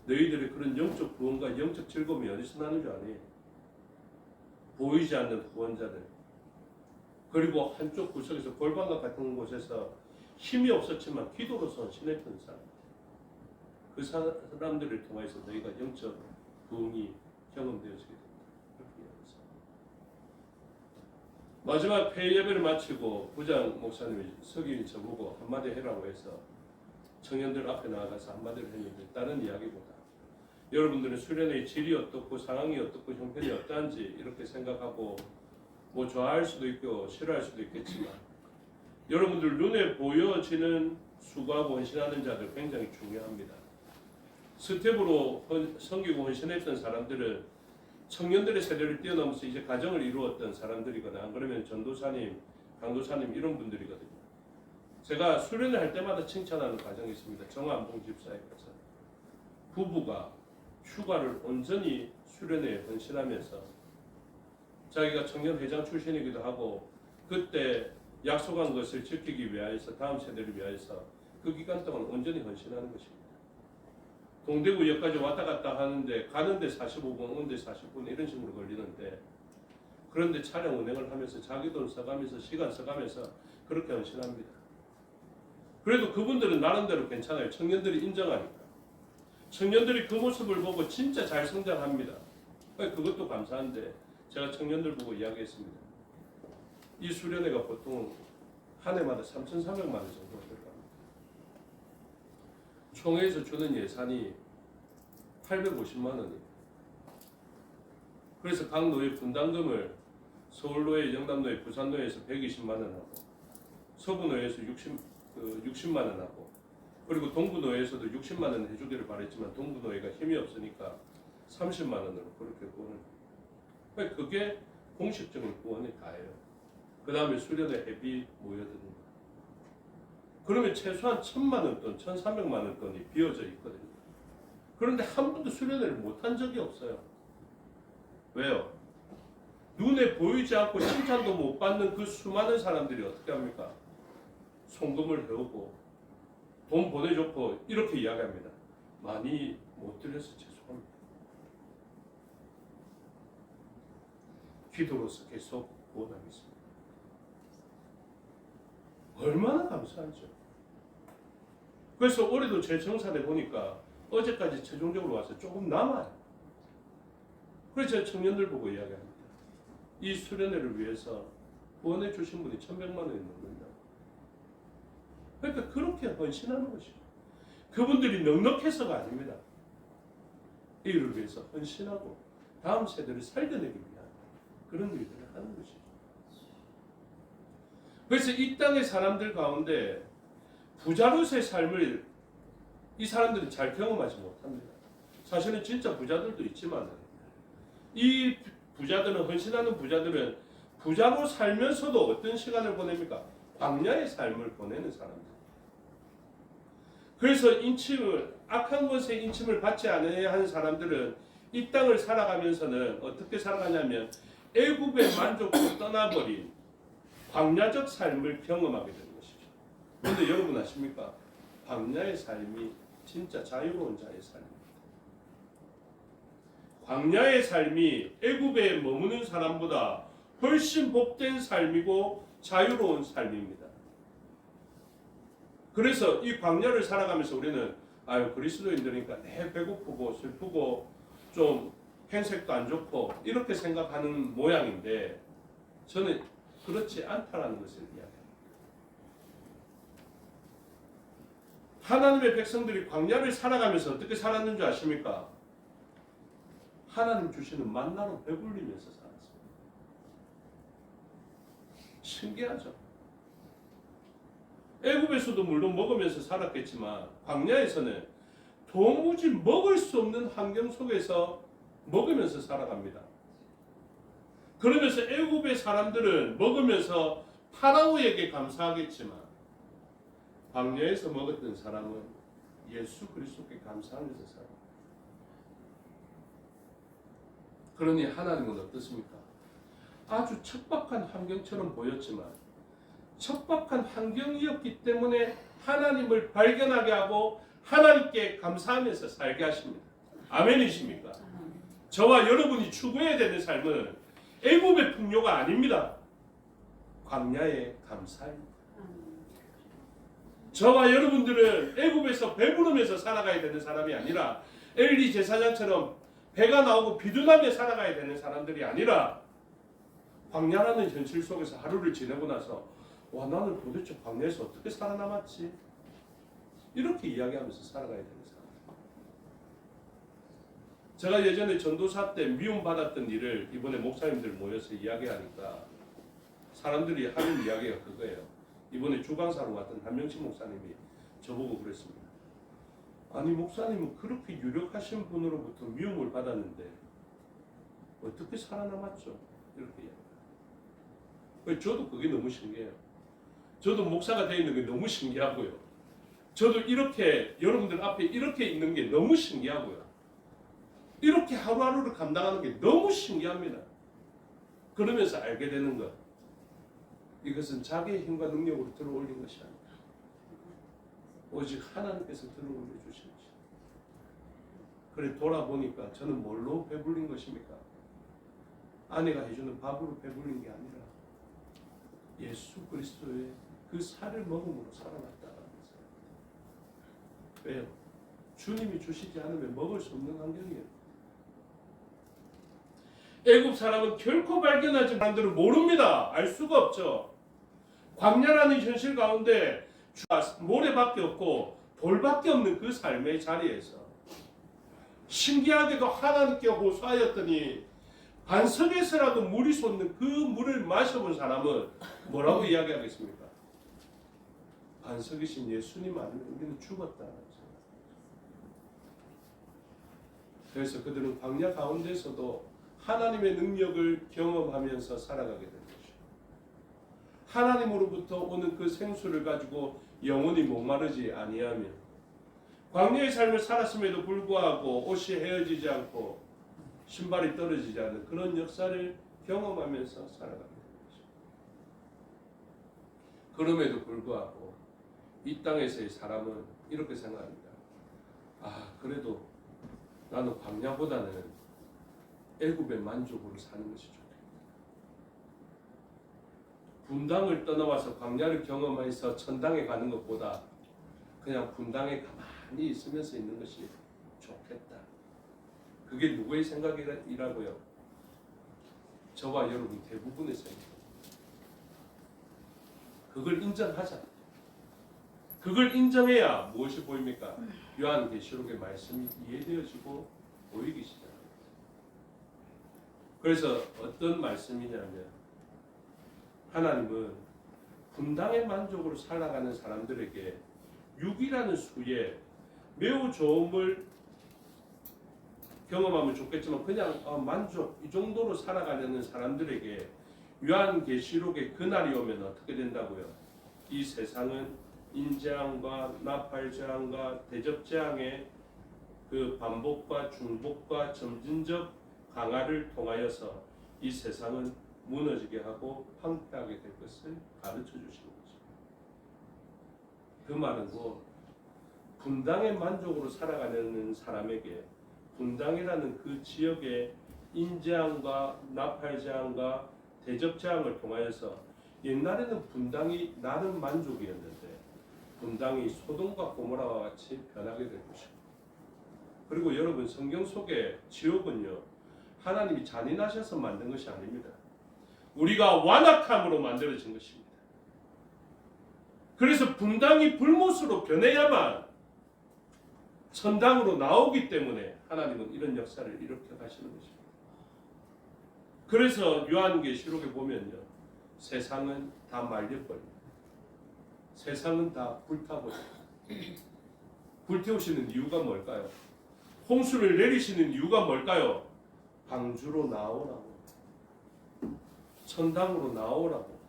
너희들의 그런 영적 부흥과 영적 즐거움이 어디서 나는 줄 아니? 보이지 않는 후원자들, 그리고 한쪽 구석에서 골방과 같은 곳에서 힘이 없었지만 기도로 선신했던 사람, 그 사람들을 통해서 너희가 영적 부흥이 경험되어지게 됩니다. 그렇게 이야기했습니다. 마지막 폐 예배를 마치고 부장 목사님이 석인이 저보고 한마디 해라고 해서 청년들 앞에 나가서 한마디를 했는데 다른 이야기보다 여러분들은 수련의 질이 어떻고 상황이 어떻고 형편이 어떠한지 이렇게 생각하고 뭐 좋아할 수도 있고 싫어할 수도 있겠지만 여러분들 눈에 보여지는 수고하고 헌신하는 자들 굉장히 중요합니다. 스텝으로 섬기고 헌신했던 사람들은 청년들의 세대를 뛰어넘어서 이제 가정을 이루었던 사람들이거나 안 그러면 전도사님, 강도사님 이런 분들이거든요. 제가 수련을 할 때마다 칭찬하는 가정이 있습니다. 정안봉 집사에 가서 부부가 휴가를 온전히 수련회에 헌신하면서 자기가 청년회장 출신이기도 하고 그때 약속한 것을 지키기 위하여서 다음 세대를 위하여서 그 기간 동안 온전히 헌신하는 것입니다. 동대구역까지 왔다 갔다 하는데 가는데 45분, 오는데 40분 이런 식으로 걸리는데 그런데 차량 운행을 하면서 자기 돈 써가면서 시간 써가면서 그렇게 헌신합니다. 그래도 그분들은 나름대로 괜찮아요. 청년들이 인정하니까. 청년들이 그 모습을 보고 진짜 잘 성장합니다. 그것도 감사한데 제가 청년들 보고 이야기했습니다. 이 수련회가 보통 한 해마다 3,300만 원 정도 들어갑니다. 총회에서 주는 예산이 850만 원입니다. 그래서 각 노예 분담금을 서울노예, 영남노예, 부산노예에서 120만 원 하고 서부노예에서 60만 원 하고 그리고 동부노예에서도 60만 원 해주기를 바랬지만 동부노예가 힘이 없으니까 30만 원으로 그렇게 구원을 그게 공식적인 구원이 다예요. 그 다음에 수련회 회비 모여드는 거. 그러면 최소한 1,000만 원 돈, 1,300만 원 돈이 비어져 있거든요. 그런데 한 번도 수련회를 못한 적이 없어요. 왜요? 눈에 보이지 않고 칭찬도 못 받는 그 수많은 사람들이 어떻게 합니까? 송금을 해오고 돈 보내줬고 이렇게 이야기합니다. 많이 못 드려서 죄송합니다. 기도로서 계속 구원하겠습니다. 얼마나 감사하죠. 그래서 올해도 제 정산에 보니까 어제까지 최종적으로 와서 조금 남아요. 그래서 제가 청년들 보고 이야기합니다. 이 수련회를 위해서 후원해 주신 분이 1,100만 원이 넘는다. 그러니까 그렇게 헌신하는 것이죠. 그분들이 넉넉해서가 아닙니다. 이를 위해서 헌신하고 다음 세대를 살려내기 위한 그런 일들을 하는 것이죠. 그래서 이 땅의 사람들 가운데 부자로서의 삶을 이 사람들은 잘 경험하지 못합니다. 사실은 진짜 부자들도 있지만 이 부자들은 헌신하는 부자들은 부자로 살면서도 어떤 시간을 보냅니까? 광야의 삶을 보내는 사람들. 그래서 인침을 악한 것에 인침을 받지 않아야 하는 사람들은 이 땅을 살아가면서는 어떻게 살아가냐면 애굽의 만족도 떠나버린 광야적 삶을 경험하게 되는 것이죠. 그런데 여러분 아십니까? 광야의 삶이 진짜 자유로운 자의 삶입니다. 광야의 삶이 애굽에 머무는 사람보다 훨씬 복된 삶이고 자유로운 삶입니다. 그래서 이 광야를 살아가면서 우리는 그리스도인들이니까 배고프고 슬프고 좀 행색도 안 좋고 이렇게 생각하는 모양인데 저는 그렇지 않다라는 것을 이야기합니다. 하나님의 백성들이 광야를 살아가면서 어떻게 살았는 줄 아십니까? 하나님 주시는 만나로 배불리면서 살았습니다. 신기하죠? 애굽에서도 물론 먹으면서 살았겠지만 광야에서는 도무지 먹을 수 없는 환경 속에서 먹으면서 살아갑니다. 그러면서 애굽의 사람들은 먹으면서 파라오에게 감사하겠지만 광야에서 먹었던 사람은 예수 그리스도께 감사하면서 살아갑니다. 그러니 하나님은 어떻습니까? 아주 척박한 환경처럼 보였지만 척박한 환경이었기 때문에 하나님을 발견하게 하고 하나님께 감사하면서 살게 하십니다. 아멘이십니까? 저와 여러분이 추구해야 되는 삶은 애굽의 풍요가 아닙니다. 광야의 감사입니다. 저와 여러분들은 애굽에서 배부르면서 살아가야 되는 사람이 아니라 엘리 제사장처럼 배가 나오고 비둔하며 살아가야 되는 사람들이 아니라 광야라는 현실 속에서 하루를 지내고 나서 와 나는 도대체 광야에서 어떻게 살아남았지? 이렇게 이야기하면서 살아가야 되는 사람. 제가 예전에 전도사 때 미움받았던 일을 이번에 목사님들 모여서 이야기하니까 사람들이 하는 이야기가 그거예요. 이번에 주강사로 왔던 한명식 목사님이 저보고 그랬습니다. 아니 목사님은 그렇게 유력하신 분으로부터 미움을 받았는데 어떻게 살아남았죠? 이렇게 이야기해요. 저도 그게 너무 신기해요. 저도 목사가 되어 있는 게 너무 신기하고요. 저도 이렇게 여러분들 앞에 이렇게 있는 게 너무 신기하고요. 이렇게 하루하루를 감당하는 게 너무 신기합니다. 그러면서 알게 되는 것. 이것은 자기의 힘과 능력으로 들어올린 것이 아니다. 오직 하나님께서 들어올려 주신 것이다. 그래 돌아보니까 저는 뭘로 배불린 것입니까? 아내가 해주는 밥으로 배불린 게 아니라 예수 그리스도의 그 살을 먹음으로 살아났다는 것입니다. 왜요? 주님이 주시지 않으면 먹을 수 없는 환경이에요. 애굽 사람은 결코 발견하지 사람들은 모릅니다. 알 수가 없죠. 광야라는 현실 가운데 모래밖에 없고 돌밖에 없는 그 삶의 자리에서 신기하게도 하나님께 호소하였더니 반석에서라도 물이 솟는 그 물을 마셔본 사람은 뭐라고 이야기하겠습니까? 반석이신 예수님 아니면 우리는 죽었다. 그래서 그들은 광야 가운데서도 하나님의 능력을 경험하면서 살아가게 된 것이죠. 하나님으로부터 오는 그 생수를 가지고 영원히 목마르지 아니하며 광야의 삶을 살았음에도 불구하고 옷이 헤어지지 않고 신발이 떨어지지 않는 그런 역사를 경험하면서 살아가게 된 것이죠. 그럼에도 불구하고 이 땅에서의 사람은 이렇게 생각합니다. 아 그래도 나는 광야보다는 애굽의 만족으로 사는 것이 좋겠다. 분당을 떠나와서 광야를 경험해서 천당에 가는 것보다 그냥 분당에 가만히 있으면서 있는 것이 좋겠다. 그게 누구의 생각이라고요? 저와 여러분 대부분의 생각입니다. 그걸 인정하자. 그걸 인정해야 무엇이 보입니까? 요한계시록의 말씀이 이해되어지고 보이기 시작합니다. 그래서 어떤 말씀이냐면 하나님은 분당의 만족으로 살아가는 사람들에게 6이라는 수에 매우 좋음을 경험하면 좋겠지만 그냥 만족 이 정도로 살아가려는 사람들에게 요한계시록의 그날이 오면 어떻게 된다고요? 이 세상은 인재앙과 나팔재앙과 대접재앙의 그 반복과 중복과 점진적 강화를 통하여서 이 세상은 무너지게 하고 황폐하게 될 것을 가르쳐 주시는 거죠. 그 말은 뭐 분당의 만족으로 살아가려는 사람에게 분당이라는 그 지역의 인재앙과 나팔재앙과 대접재앙을 통하여서 옛날에는 분당이 나름 만족이었는데 분당이 소돔과 고모라와 같이 변하게 될 것이고 그리고 여러분 성경 속에 지옥은요 하나님이 잔인하셔서 만든 것이 아닙니다. 우리가 완악함으로 만들어진 것입니다. 그래서 분당이 불못으로 변해야만 천당으로 나오기 때문에 하나님은 이런 역사를 일으켜 가시는 것입니다. 그래서 요한계시록에 보면요 세상은 다 말려버립니다. 세상은 다 불타버립니다. 불태우시는 이유가 뭘까요? 홍수를 내리시는 이유가 뭘까요? 방주로 나오라고, 천당으로 나오라고.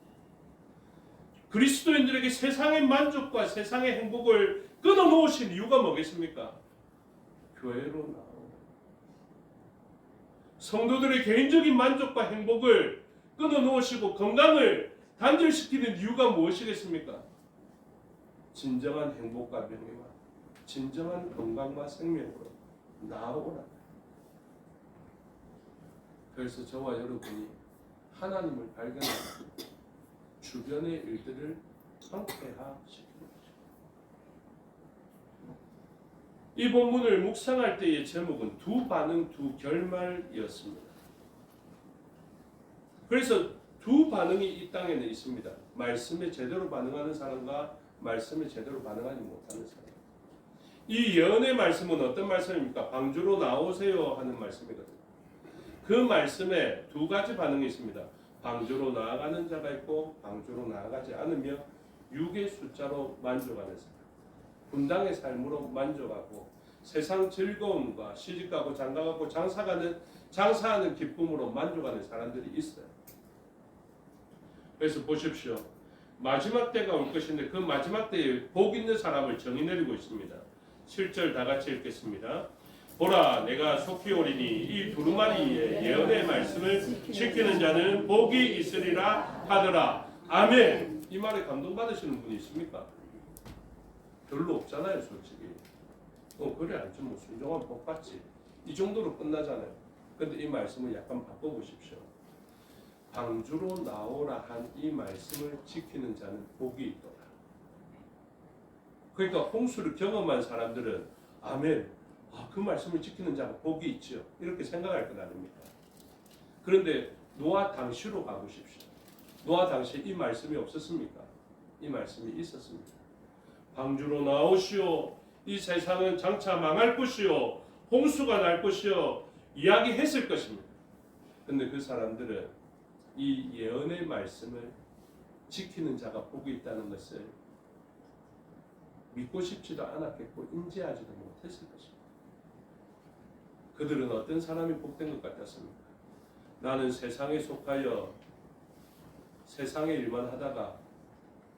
그리스도인들에게 세상의 만족과 세상의 행복을 끊어놓으신 이유가 뭐겠습니까? 교회로 나오라고. 성도들의 개인적인 만족과 행복을 끊어놓으시고 건강을 단절시키는 이유가 무엇이겠습니까? 진정한 행복과 명예와 진정한 건강과 생명으로 나오라. 그래서 저와 여러분이 하나님을 발견하고 주변의 일들을 황폐화시키는 것입니다. 이 본문을 묵상할 때의 제목은 두 반응 두 결말이었습니다. 그래서 두 반응이 이 땅에는 있습니다. 말씀에 제대로 반응하는 사람과 말씀에 제대로 반응하지 못하는 사람. 이 예언의 말씀은 어떤 말씀입니까? 방주로 나오세요 하는 말씀이거든요. 그 말씀에 두 가지 반응이 있습니다. 방주로 나아가는 자가 있고 방주로 나아가지 않으며 육의 숫자로 만족하는 사람, 분당의 삶으로 만족하고 세상 즐거움과 시집가고 장가가고 장사하는 기쁨으로 만족하는 사람들이 있어요. 그래서 보십시오. 마지막 때가 올 것인데 그 마지막 때에 복 있는 사람을 정의 내리고 있습니다. 7절 다 같이 읽겠습니다. 보라, 내가 속히 오리니 이 두루마리의 예언의 말씀을 지키는 자는 복이 있으리라 하더라. 아멘. 이 말에 감동받으시는 분이 있습니까? 별로 없잖아요, 솔직히. 그래 알죠. 뭐 순종한 복 받지. 이 정도로 끝나잖아요. 근데 이 말씀을 약간 바꿔보십시오. 방주로 나오라 한 이 말씀을 지키는 자는 복이 있더라. 그러니까 홍수를 경험한 사람들은 아멘. 그 말씀을 지키는 자가 복이 있죠. 이렇게 생각할 것 아닙니까? 그런데 노아 당시로 가보십시오. 노아 당시에 이 말씀이 없었습니까? 이 말씀이 있었습니다. 방주로 나오시오. 이 세상은 장차 망할 것이요. 홍수가 날 것이요. 이야기했을 것입니다. 근데 그 사람들은 이 예언의 말씀을 지키는 자가 복이 있다는 것을 믿고 싶지도 않았겠고 인지하지도 못했을 것입니다. 그들은 어떤 사람이 복된 것 같았습니까? 나는 세상에 속하여 세상의 일만 하다가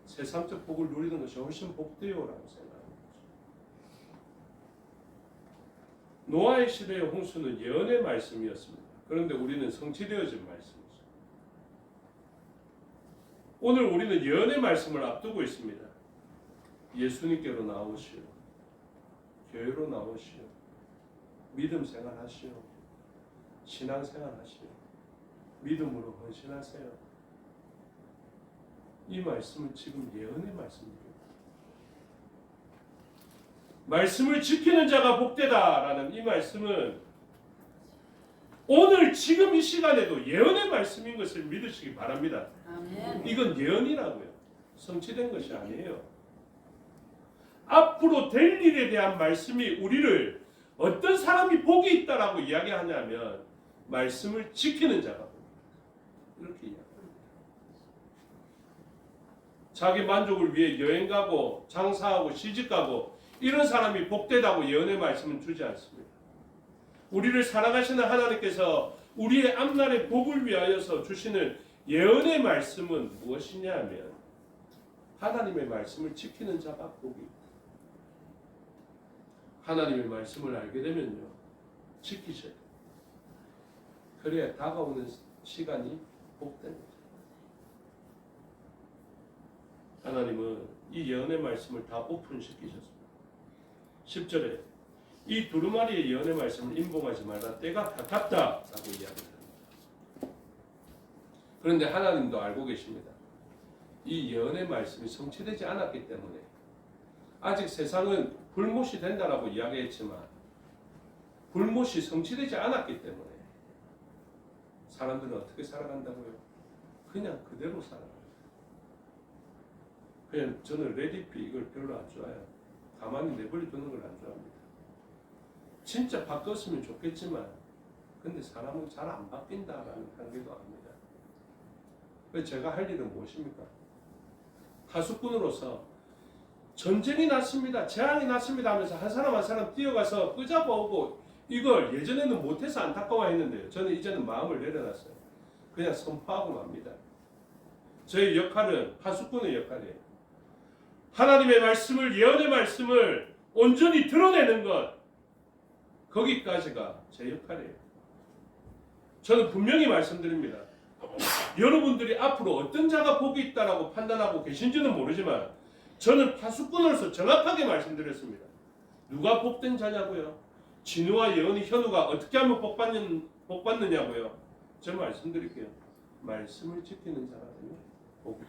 세상적 복을 누리는 것이 훨씬 복되요라고 생각합니다. 노아의 시대의 홍수는 예언의 말씀이었습니다. 그런데 우리는 성취되어진 말씀이죠. 오늘 우리는 예언의 말씀을 앞두고 있습니다. 예수님께로 나오시오. 교회로 나오시오. 믿음 생활하시오. 신앙 생활하시오. 믿음으로 헌신하세요. 이 말씀은 지금 예언의 말씀입니다. 말씀을 지키는 자가 복되다라는 이 말씀은 오늘 지금 이 시간에도 예언의 말씀인 것을 믿으시기 바랍니다. 아멘. 이건 예언이라고요. 성취된 것이 아니에요. 앞으로 될 일에 대한 말씀이 우리를 어떤 사람이 복이 있다라고 이야기하냐면 말씀을 지키는 자가 이렇게 이야기합니다. 자기 만족을 위해 여행 가고 장사하고 시집 가고 이런 사람이 복되다고 예언의 말씀은 주지 않습니다. 우리를 사랑하시는 하나님께서 우리의 앞날의 복을 위하여서 주시는 예언의 말씀은 무엇이냐 하면 하나님의 말씀을 지키는 자가 복이 있다. 하나님의 말씀을 알게 되면요. 지키셔야 돼요. 그래야 다가오는 시간이 복된 거죠. 하나님은 이 예언의 말씀을 다 오픈시키셨습니다. 10절에 이 두루마리의 예언의 말씀을 임봉하지 말라. 때가 가깝다라고 이야기합니다. 그런데 하나님도 알고 계십니다. 이 예언의 말씀이 성취되지 않았기 때문에 아직 세상은 불못이 된다라고 이야기했지만 불못이 성취되지 않았기 때문에 사람들은 어떻게 살아간다고요? 그냥 그대로 살아가요. 그냥 저는 레디피 이걸 별로 안 좋아해요. 가만히 내버려 두는 걸 안 좋아합니다. 진짜 바꿨으면 좋겠지만 근데 사람은 잘 안 바뀐다라는 한계도 압니다. 그래서 제가 할 일은 무엇입니까? 하수꾼으로서 전쟁이 났습니다. 재앙이 났습니다 하면서 한 사람 한 사람 뛰어가서 끄잡아오고 이걸 예전에는 못해서 안타까워했는데요. 저는 이제는 마음을 내려놨어요. 그냥 선포하고 맙니다. 저의 역할은 하수꾼의 역할이에요. 하나님의 말씀을 예언의 말씀을 온전히 드러내는 것 거기까지가 제 역할이에요. 저는 분명히 말씀드립니다. 여러분들이 앞으로 어떤 자가 복이 있다라고 판단하고 계신지는 모르지만 저는 파수꾼으로서 정확하게 말씀드렸습니다. 누가 복된 자냐고요? 진우와 예언이 현우가 어떻게 하면 복받느냐고요? 저 말씀드릴게요. 말씀을 지키는 자라면 복이.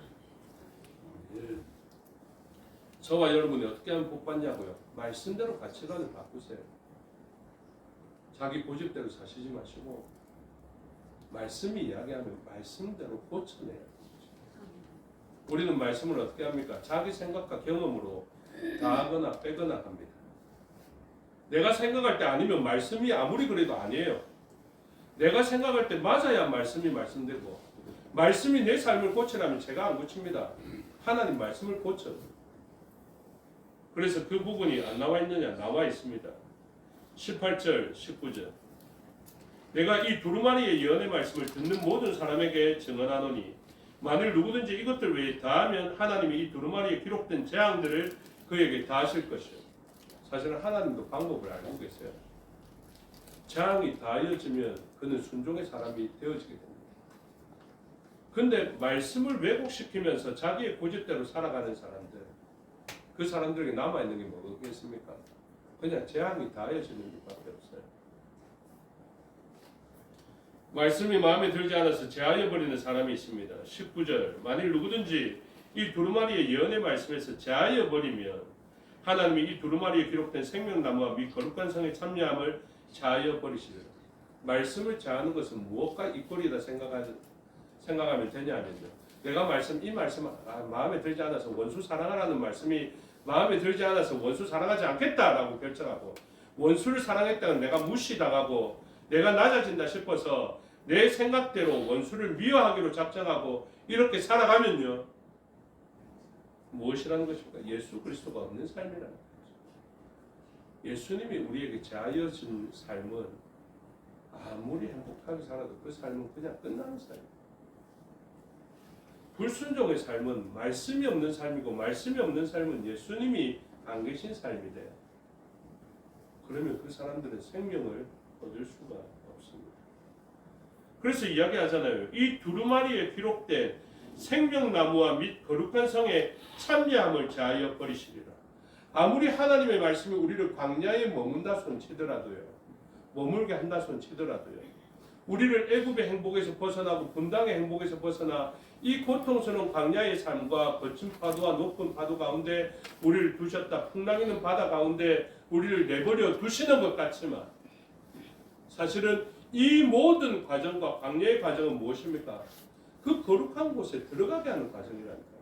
저와 여러분이 어떻게 하면 복 받냐고요? 말씀대로 가치관을 바꾸세요. 자기 고집대로 사시지 마시고 말씀이 이야기하면 말씀대로 고쳐내요. 우리는 말씀을 어떻게 합니까? 자기 생각과 경험으로 더하거나 빼거나 합니다. 내가 생각할 때 아니면 말씀이 아무리 그래도 아니에요. 내가 생각할 때 맞아야 말씀이 말씀되고 말씀이 내 삶을 고치라면 제가 안 고칩니다. 하나님 말씀을 고쳐요. 그래서 그 부분이 안 나와 있느냐? 나와 있습니다. 18절, 19절. 내가 이 두루마리의 예언의 말씀을 듣는 모든 사람에게 증언하노니 만일 누구든지 이것들 외에 더하면 하나님이 이 두루마리에 기록된 재앙들을 그에게 다하실 것이요. 사실은 하나님도 방법을 알고 계세요. 재앙이 다하여지면 그는 순종의 사람이 되어지게 됩니다. 근데 말씀을 왜곡시키면서 자기의 고집대로 살아가는 사람들, 그 사람들에게 남아있는 게 뭐겠습니까? 그냥 재앙이 다하여지는 것밖에 없어요. 말씀이 마음에 들지 않아서 제하여버리는 사람이 있습니다. 19절. 만일 누구든지 이 두루마리의 예언의 말씀에서 제하여버리면 하나님이 이 두루마리에 기록된 생명나무와 및 거룩한 성의 참여함을 제하여버리시리라. 말씀을 제하는 것은 무엇과 이꼴이다 생각하면 되냐면요. 내가 이 말씀 마음에 들지 않아서 원수 사랑하라는 말씀이 마음에 들지 않아서 원수 사랑하지 않겠다라고 결정하고 원수를 사랑했다는 내가 무시당하고 내가 낮아진다 싶어서 내 생각대로 원수를 미워하기로 작정하고 이렇게 살아가면요. 무엇이라는 것입니까? 예수 그리스도가 없는 삶이라는 거죠. 예수님이 우리에게 제하여진 삶은 아무리 행복하게 살아도 그 삶은 그냥 끝나는 삶이에요. 불순종의 삶은 말씀이 없는 삶이고 말씀이 없는 삶은 예수님이 안 계신 삶이 돼요. 그러면 그 사람들은 생명을 얻을 수가 없습니다. 그래서 이야기하잖아요. 이 두루마리에 기록된 생명나무와 및 거룩한 성에 참여함을 제하여 버리시리라. 아무리 하나님의 말씀이 우리를 광야에 머문다 손치더라도요. 머물게 한다 손치더라도요. 우리를 애굽의 행복에서 벗어나고 분당의 행복에서 벗어나 이 고통스러운 광야의 삶과 거친 파도와 높은 파도 가운데 우리를 두셨다. 풍랑이는 바다 가운데 우리를 내버려 두시는 것 같지만 사실은 이 모든 과정과 광야의 과정은 무엇입니까? 그 거룩한 곳에 들어가게 하는 과정이라니까요.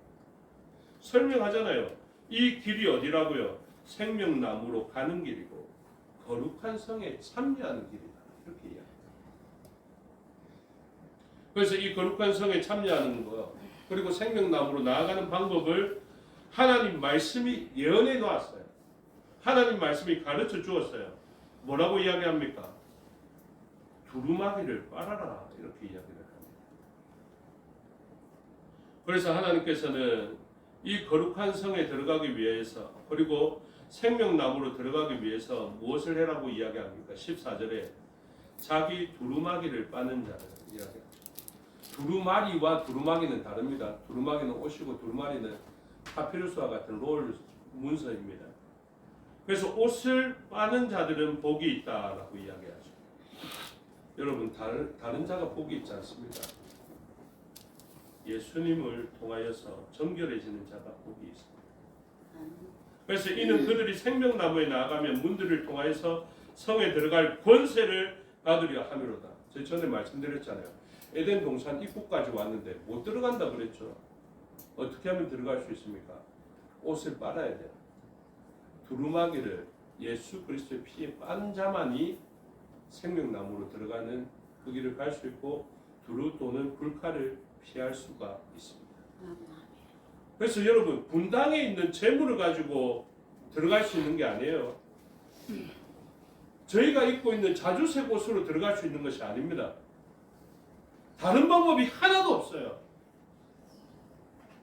설명하잖아요. 이 길이 어디라고요? 생명나무로 가는 길이고 거룩한 성에 참여하는 길이다. 이렇게 이야기합니다. 그래서 이 거룩한 성에 참여하는 거 그리고 생명나무로 나아가는 방법을 하나님 말씀이 예언해 놓았어요. 하나님 말씀이 가르쳐 주었어요. 뭐라고 이야기합니까? 두루마기를 빨아라 이렇게 이야기를 합니다. 그래서 하나님께서는 이 거룩한 성에 들어가기 위해서 그리고 생명나무로 들어가기 위해서 무엇을 해라고 이야기합니까? 14절에 자기 두루마기를 빠는 자를 이야기합니다. 두루마리와 두루마기는 다릅니다. 두루마기는 옷이고 두루마리는 파피루스와 같은 롤 문서입니다. 그래서 옷을 빠는 자들은 복이 있다라고 이야기하죠. 여러분 다른 자가 복이 있지 않습니다. 예수님을 통하여서 정결해지는 자가 복이 있습니다. 그래서 이는 그들이 생명나무에 나아가면 문들을 통하여서 성에 들어갈 권세를 받으려 함이로다. 제가 전에 말씀드렸잖아요. 에덴 동산 입구까지 왔는데 못 들어간다 그랬죠. 어떻게 하면 들어갈 수 있습니까? 옷을 빨아야 돼요. 두루마기를 예수 그리스도의 피에 빤 자만이 생명나무로 들어가는 그 길을 갈 수 있고 두루 또는 불칼을 피할 수가 있습니다. 그래서 여러분 분당에 있는 재물을 가지고 들어갈 수 있는 게 아니에요. 저희가 입고 있는 자주색 옷으로 들어갈 수 있는 것이 아닙니다. 다른 방법이 하나도 없어요.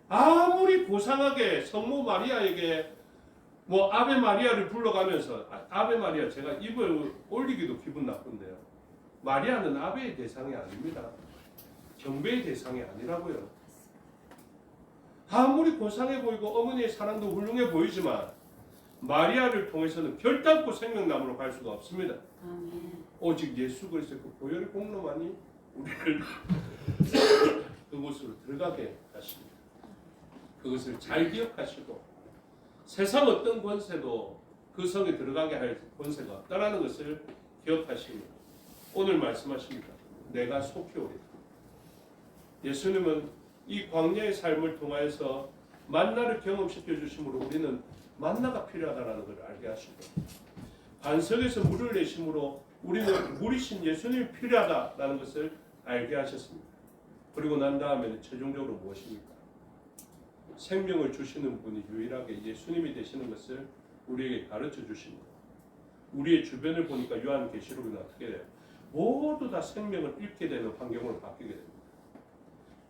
아무리 고상하게 성모 마리아에게 아베 마리아를 불러가면서 아베 마리아 제가 입을 올리기도 기분 나쁜데요. 마리아는 아베의 대상이 아닙니다. 경배의 대상이 아니라고요. 아무리 고상해 보이고 어머니의 사랑도 훌륭해 보이지만 마리아를 통해서는 결단코 생명나무로 갈 수가 없습니다. 오직 예수 그리스도의 그 보혈의 공로만이 우리를 그곳으로 들어가게 하십니다. 그것을 잘 기억하시고 세상 어떤 권세도 그 성에 들어가게 할 권세가 없다라는 것을 기억하십니다. 오늘 말씀하십니다. 내가 속히 오리라. 예수님은 이 광야의 삶을 통하여서 만나를 경험시켜 주심으로 우리는 만나가 필요하다는 걸 알게 하시고, 반석에서 물을 내심으로 우리는 물이신 예수님이 필요하다는 것을 알게 하셨습니다. 그리고 난 다음에는 최종적으로 무엇입니까? 생명을 주시는 분이 유일하게 예수님이 되시는 것을 우리에게 가르쳐 주십니다. 우리의 주변을 보니까 요한계시록은 어떻게 돼요? 모두 다 생명을 잃게 되는 환경으로 바뀌게 됩니다.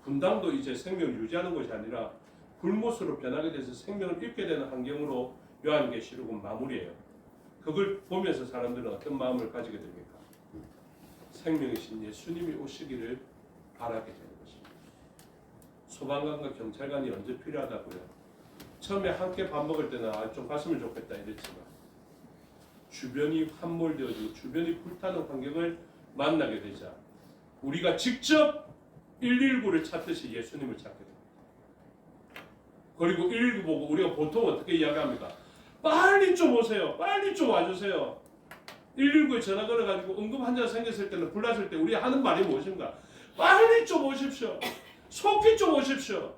분당도 이제 생명을 유지하는 것이 아니라 불못으로 변하게 돼서 생명을 잃게 되는 환경으로 요한계시록은 마무리해요. 그걸 보면서 사람들은 어떤 마음을 가지게 됩니까? 생명이신 예수님이 오시기를 바라게 되는 것입니다. 소방관과 경찰관이 언제 필요하다고요? 처음에 함께 밥 먹을 때는 좀 갔으면 좋겠다 이랬지만, 주변이 함몰되어지고 주변이 불타는 환경을 만나게 되자 우리가 직접 119를 찾듯이 예수님을 찾게 됩니다. 그리고 119 보고 우리가 보통 어떻게 이야기합니까? 빨리 좀 오세요. 빨리 좀 와주세요. 119에 전화 걸어가지고 응급 환자 생겼을 때는 불났을 때 우리 하는 말이 무엇인가? 빨리 좀 오십시오. 속히 좀 오십시오.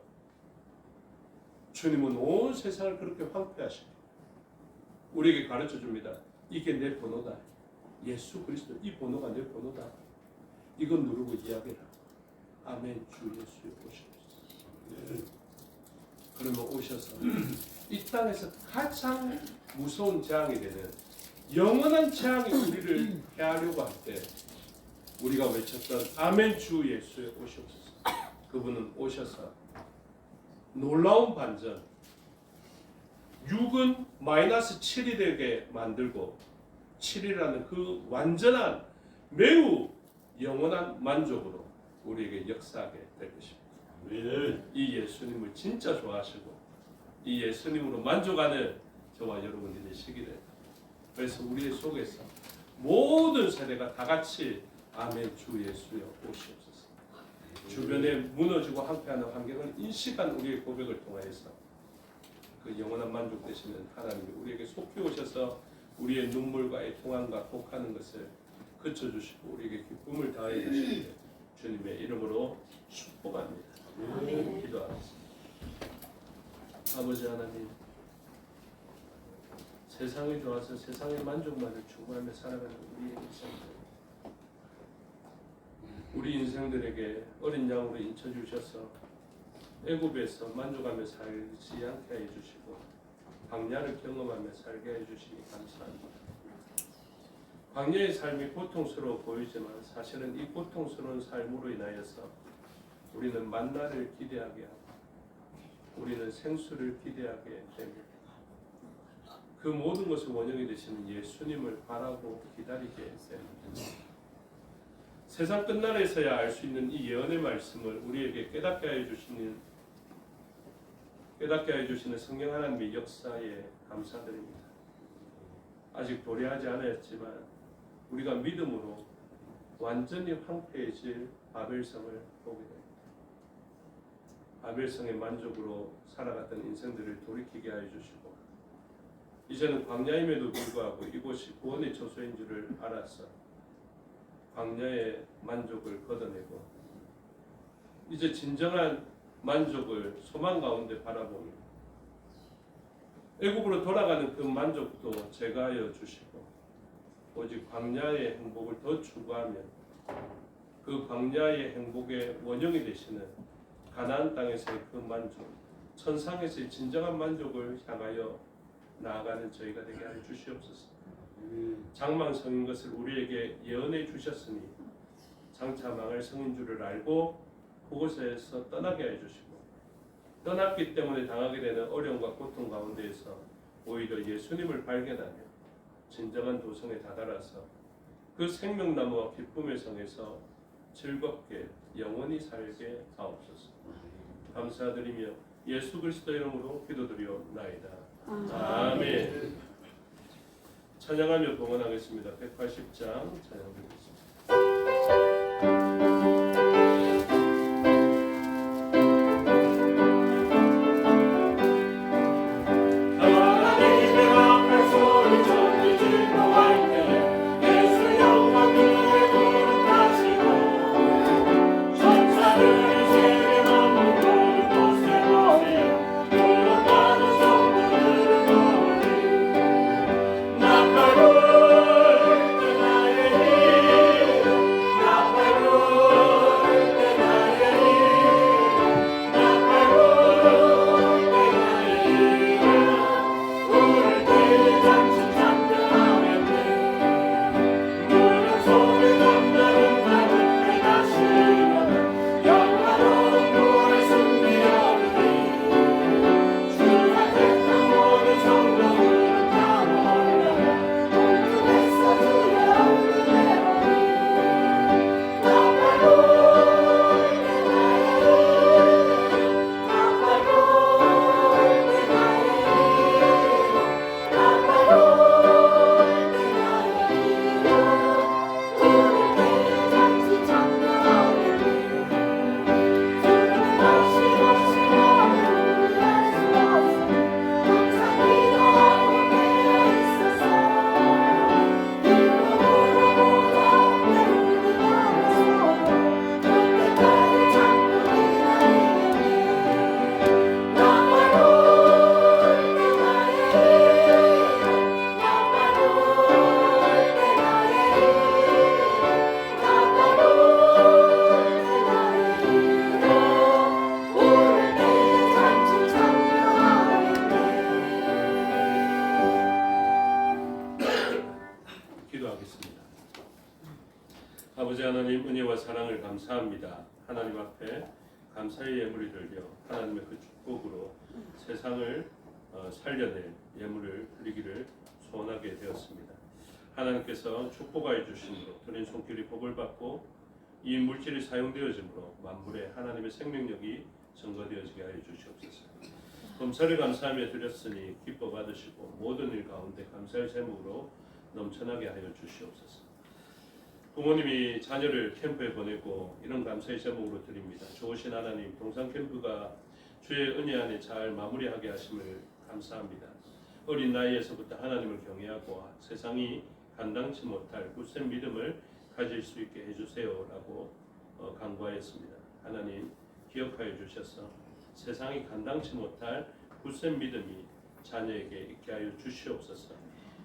주님은 온 세상을 그렇게 황폐하시고 우리에게 가르쳐 줍니다. 이게 내 번호다. 예수 그리스도 이 번호가 내 번호다. 이건 누르고 이야기해라. 아멘. 주 예수여 오시옵소서. 그러면 오셔서 이 땅에서 가장 무서운 재앙이 되는 영원한 재앙이 우리를 해하려고 할 때 우리가 외쳤던 아멘 주 예수여 오시옵소서. 그분은 오셔서 놀라운 반전, 6은 마이너스 7이 되게 만들고 7이라는 그 완전한 매우 영원한 만족으로 우리에게 역사하게 될 것입니다. 이 예수님을 진짜 좋아하시고 이 예수님으로 만족하는 저와 여러분이 되시기를. 그래서 우리의 속에서 모든 세대가 다 같이 아멘 주 예수여 오시옵소서. 주변에 무너지고 황폐하는 환경을 인식한 우리의 고백을 통하여서 그 영원한 만족 되시는 하나님이 우리에게 속히 오셔서 우리의 눈물과 애통함과 독하는 것을 그쳐주시고 우리에게 기쁨을 더하여 주시기를 주님의 이름으로 축복합니다. 기도하겠습니다. 아버지 하나님, 세상이 좋아서 세상의 만족만을 추구하며 살아가는 우리의 인생들, 우리 인생들에게 어린 양으로 인쳐주셔서 애굽에서 만족하며 살지 않게 해주시고 광야를 경험하며 살게 해주시니 감사합니다. 광야의 삶이 고통스러워 보이지만 사실은 이 고통스러운 삶으로 인하여서 우리는 만나를 기대하게 하고 우리는 생수를 기대하게 됩니다. 그 모든 것을 원형이 되시는 예수님을 바라고 기다리게 됩니다. 세상 끝날에서야 알 수 있는 이 예언의 말씀을 우리에게 깨닫게 해주시는 성령 하나님의 역사에 감사드립니다. 아직 도래하지 않았지만 우리가 믿음으로 완전히 황폐해질 바벨성을 보게 됩니다. 바벨성의 만족으로 살아갔던 인생들을 돌이키게 하여 주시고 이제는 광야임에도 불구하고 이곳이 구원의 처소인 줄을 알아서 광야의 만족을 걷어내고 이제 진정한 만족을 소망 가운데 바라보며 애굽으로 돌아가는 그 만족도 제거하여 주시고 오직 광야의 행복을 더 추구하며 그 광야의 행복의 원형이 되시는 가나안 땅에서의 그 만족, 천상에서의 진정한 만족을 향하여 나아가는 저희가 되게 하여 주시옵소서. 장망성인 것을 우리에게 예언해 주셨으니 장차 망할 성인 줄을 알고 그곳에서 떠나게 해 주시고 떠났기 때문에 당하게 되는 어려움과 고통 가운데에서 오히려 예수님을 발견하며 진정한 도성에 다다라서 그 생명나무와 기쁨의 성에서 즐겁게 영원히 살게 하옵소서. 감사드리며 예수 그리스도 이름으로 기도드리옵나이다. 아멘. 찬양하며 봉헌하겠습니다. 180장 찬양드리겠습니다. 감사합니다. 하나님 앞에 감사의 예물이 들려 하나님의 그 축복으로 세상을 살려낼 예물을 드리기를 소원하게 되었습니다. 하나님께서 축복하여 주심으로 드린 손길이 복을 받고 이 물질이 사용되어짐으로 만물에 하나님의 생명력이 증거되어지게 하여 주시옵소서. 범사를 감사하며 드렸으니 기뻐 받으시고 모든 일 가운데 감사의 제목으로 넘쳐나게 하여 주시옵소서. 부모님이 자녀를 캠프에 보내고 이런 감사의 제목으로 드립니다. 좋으신 하나님, 동산 캠프가 주의 은혜 안에 잘 마무리하게 하심을 감사합니다. 어린 나이에서부터 하나님을 경외하고 세상이 감당치 못할 굳센 믿음을 가질 수 있게 해주세요라고 간구하였습니다. 하나님 기억하여 주셔서 세상이 감당치 못할 굳센 믿음이 자녀에게 있게 하여 주시옵소서.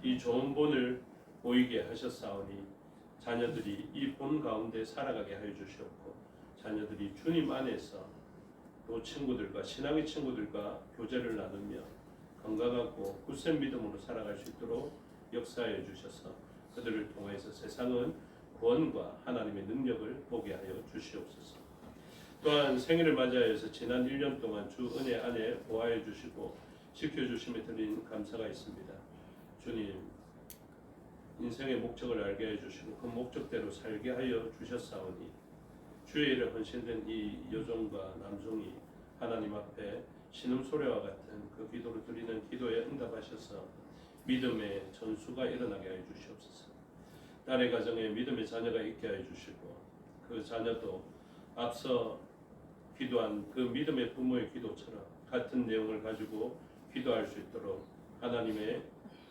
이 좋은 본을 보이게 하셨사오니 자녀들이 이 본 가운데 살아가게 하여 주시옵고 자녀들이 주님 안에서 또 친구들과 신앙의 친구들과 교제를 나누며 건강하고 굳센 믿음으로 살아갈 수 있도록 역사하여 주셔서 그들을 통해서 세상은 구원과 하나님의 능력을 보게 하여 주시옵소서. 또한 생일을 맞이하여서 지난 1년 동안 주 은혜 안에 보호하여 주시고 지켜주심에 드린 감사가 있습니다. 주님, 인생의 목적을 알게 해주시고 그 목적대로 살게 하여 주셨사오니 주의 일에 헌신된 이 여종과 남종이 하나님 앞에 신음소리와 같은 그 기도를 드리는 기도에 응답하셔서 믿음의 전수가 일어나게 하여 주시옵소서. 딸의 가정에 믿음의 자녀가 있게 하여 주시고 그 자녀도 앞서 기도한 그 믿음의 부모의 기도처럼 같은 내용을 가지고 기도할 수 있도록 하나님의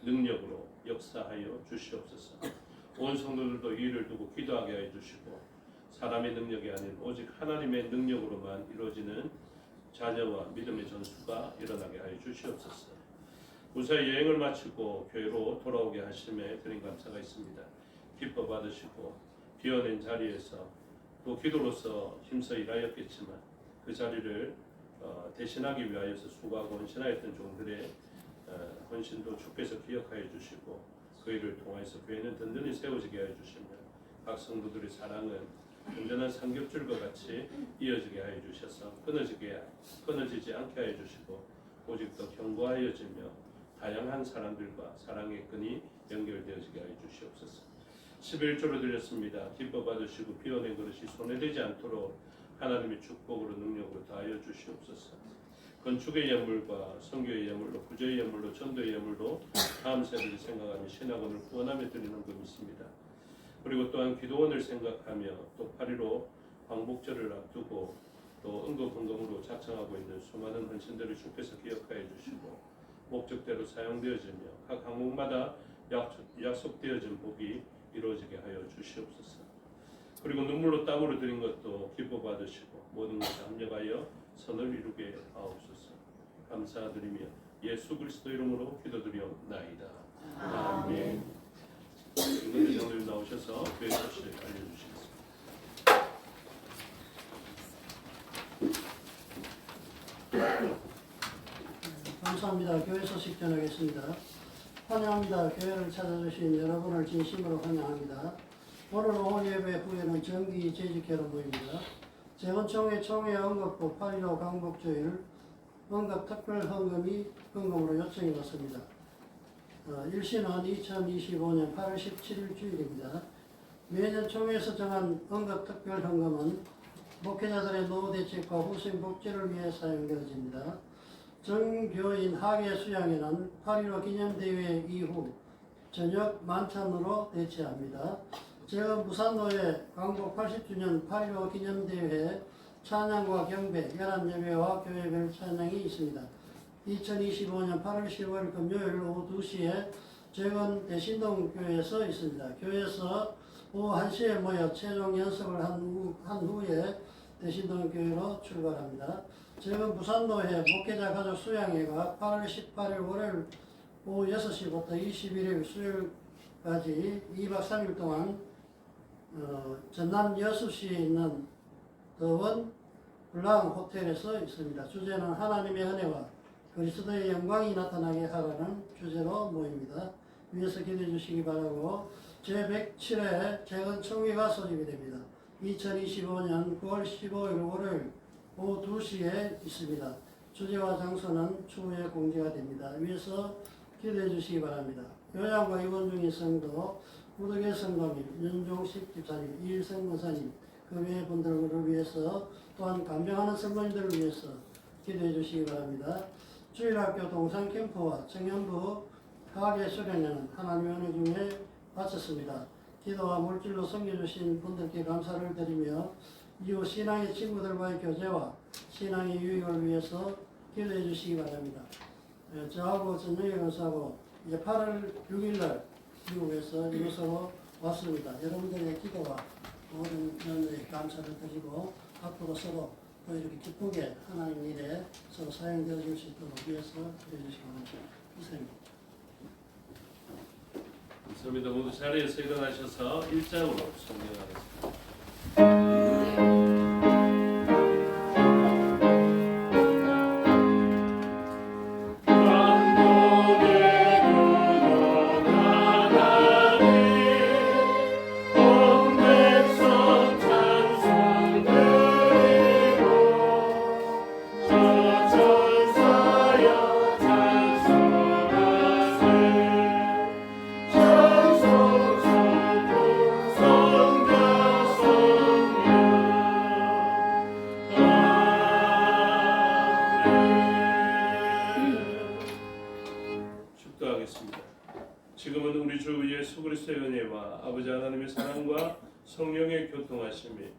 능력으로 역사하여 주시옵소서. 온 성도들도 이 일을 두고 기도하게 하여 주시고 사람의 능력이 아닌 오직 하나님의 능력으로만 이루어지는 자녀와 믿음의 전수가 일어나게 하여 주시옵소서. 무사히 여행을 마치고 교회로 돌아오게 하심에 드린 감사가 있습니다. 기뻐 받으시고 비워낸 자리에서 또 기도로서 힘써 일하였겠지만 그 자리를 대신하기 위하여서 수고하고 헌신하였던 종들의 헌신도 주께서 기억하여 주시고 그 일을 통해서 교회는 든든히 세워지게 하여 주시며 각 성도들의 사랑은 온전한 삼겹줄과 같이 이어지게 하여 주셔서 끊어지지 않게 하여 주시고 오직 더 견고하여지며 다양한 사람들과 사랑의 끈이 연결되어지게 하여 주시옵소서. 11조로 드렸습니다. 기뻐 받으시고 비워낸 그릇이 손해되지 않도록 하나님의 축복으로 능력으로 다하여 주시옵소서. 건축의 예물과 선교의 예물로 구제의 예물로 전도의 예물로 다음 세대를 생각하며 신학원을 후원하며 드리는 것 있습니다. 그리고 또한 기도원을 생각하며 또 8.15 광복절을 앞두고 또 응급헌금으로 작성하고 있는 수많은 헌신들을 주께서 기억하여 주시고 목적대로 사용되어지며 각 항목마다 약속되어진 복이 이루어지게 하여 주시옵소서. 그리고 눈물로 땀으로 드린 것도 기뻐 받으시고 모든 것을 합력하여 선을 이루게 하옵소서. 감사드리며 예수 그리스도 이름으로 기도드리옵나이다. 아멘. 이분들 장로님 나오셔서 교회 소식을 알려주시겠습니다. 감사합니다. 교회 소식 전하겠습니다. 환영합니다. 교회를 찾아주신 여러분을 진심으로 환영합니다. 오늘 오후 예배 후에는 정기 재직회로 모입니다. 재헌총회 총회 언급부 8.15 광복주일 언급 특별 헌금으로 요청이 왔습니다. 일시는 2025년 8월 17일 주일입니다. 매년 총회에서 정한 언급 특별 헌금은 목회자들의 노후 대책과 후생 복지를 위해 사용되어집니다. 정교인 학예 수양회는 8.15 기념대회 이후 저녁 만찬으로 대체합니다. 제가 부산노회 광복 80주년 8.15 기념대회 찬양과 경배, 연합예배와 교회별 찬양이 있습니다. 2025년 8월 10월 금요일 오후 2시에 재건 대신동 교회에서 있습니다. 교회에서 오후 1시에 모여 최종 연습을 한 후에 대신동 교회로 출발합니다. 재건 부산노회 목회자 가족 수양회가 8월 18일 월요일 오후 6시부터 21일 수요일까지 2박 3일 동안 전남 여수시에 있는 더원 블랑 호텔에서 있습니다. 주제는 하나님의 은혜와 그리스도의 영광이 나타나게 하라는 주제로 모입니다. 위에서 기도해 주시기 바라고 제107회 재건총회가 소집이 됩니다. 2025년 9월 15일 월요일 오후 2시에 있습니다. 주제와 장소는 추후에 공개가 됩니다. 위에서 기도해 주시기 바랍니다. 요양과 입원 중인 성도, 무덕의 성도님, 윤종식 집사님, 이일성 권사님, 그 외의 분들을 위해서 또한 간병하는 성도님들을 위해서 기도해 주시기 바랍니다. 주일학교 동산캠프와 청년부 가게 수련회는 하나님의 은혜 중에 마쳤습니다. 기도와 물질로 섬겨주신 분들께 감사를 드리며 이후 신앙의 친구들과의 교제와 신앙의 유익을 위해서 기도해 주시기 바랍니다. 저하고 전영희 권사하고 이제 8월 6일날 미국에서 이곳으로 왔습니다. 여러분들의 기도와 모든 면에 감사를 드리고 앞으로 서로 또 이렇게 기쁘게 하나님 일에 서로 사용되어 줄 수 있도록 위해서 기도해 주시기 바랍니다. 이상입니다. 감사합니다. 모두 자리에서 일어나셔서 1장으로 성경하겠습니다. 지금은 우리 주 예수 그리스도의 은혜와 아버지 하나님의 사랑과 성령의 교통하심이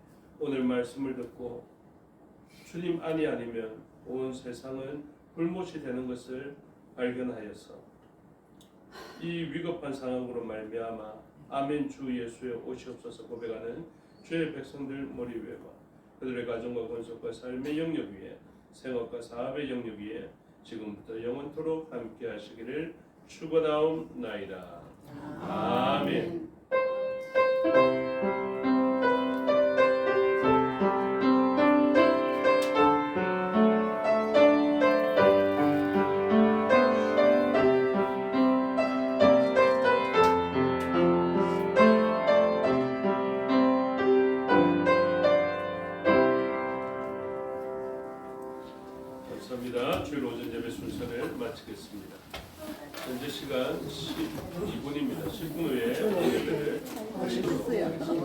오늘 말씀을 듣고 주님 안이 아니면 온 세상은 불못이 되는 것을 발견하여서 이 위급한 상황으로 말미암아 아멘 주 예수의 오시옵소서 고백하는 주의 백성들 머리 위에와 그들의 가정과 건속과 삶의 영역 위에 생업과 사업의 영역 위에 지금부터 영원토록 함께 하시기를 축원하옵나이다. 아멘. 감사합니다. 주일 오전 예배 순서를 마치겠습니다. 현재 시간 12분입니다. 10분 후에 예배를 드리도록 하겠습니다.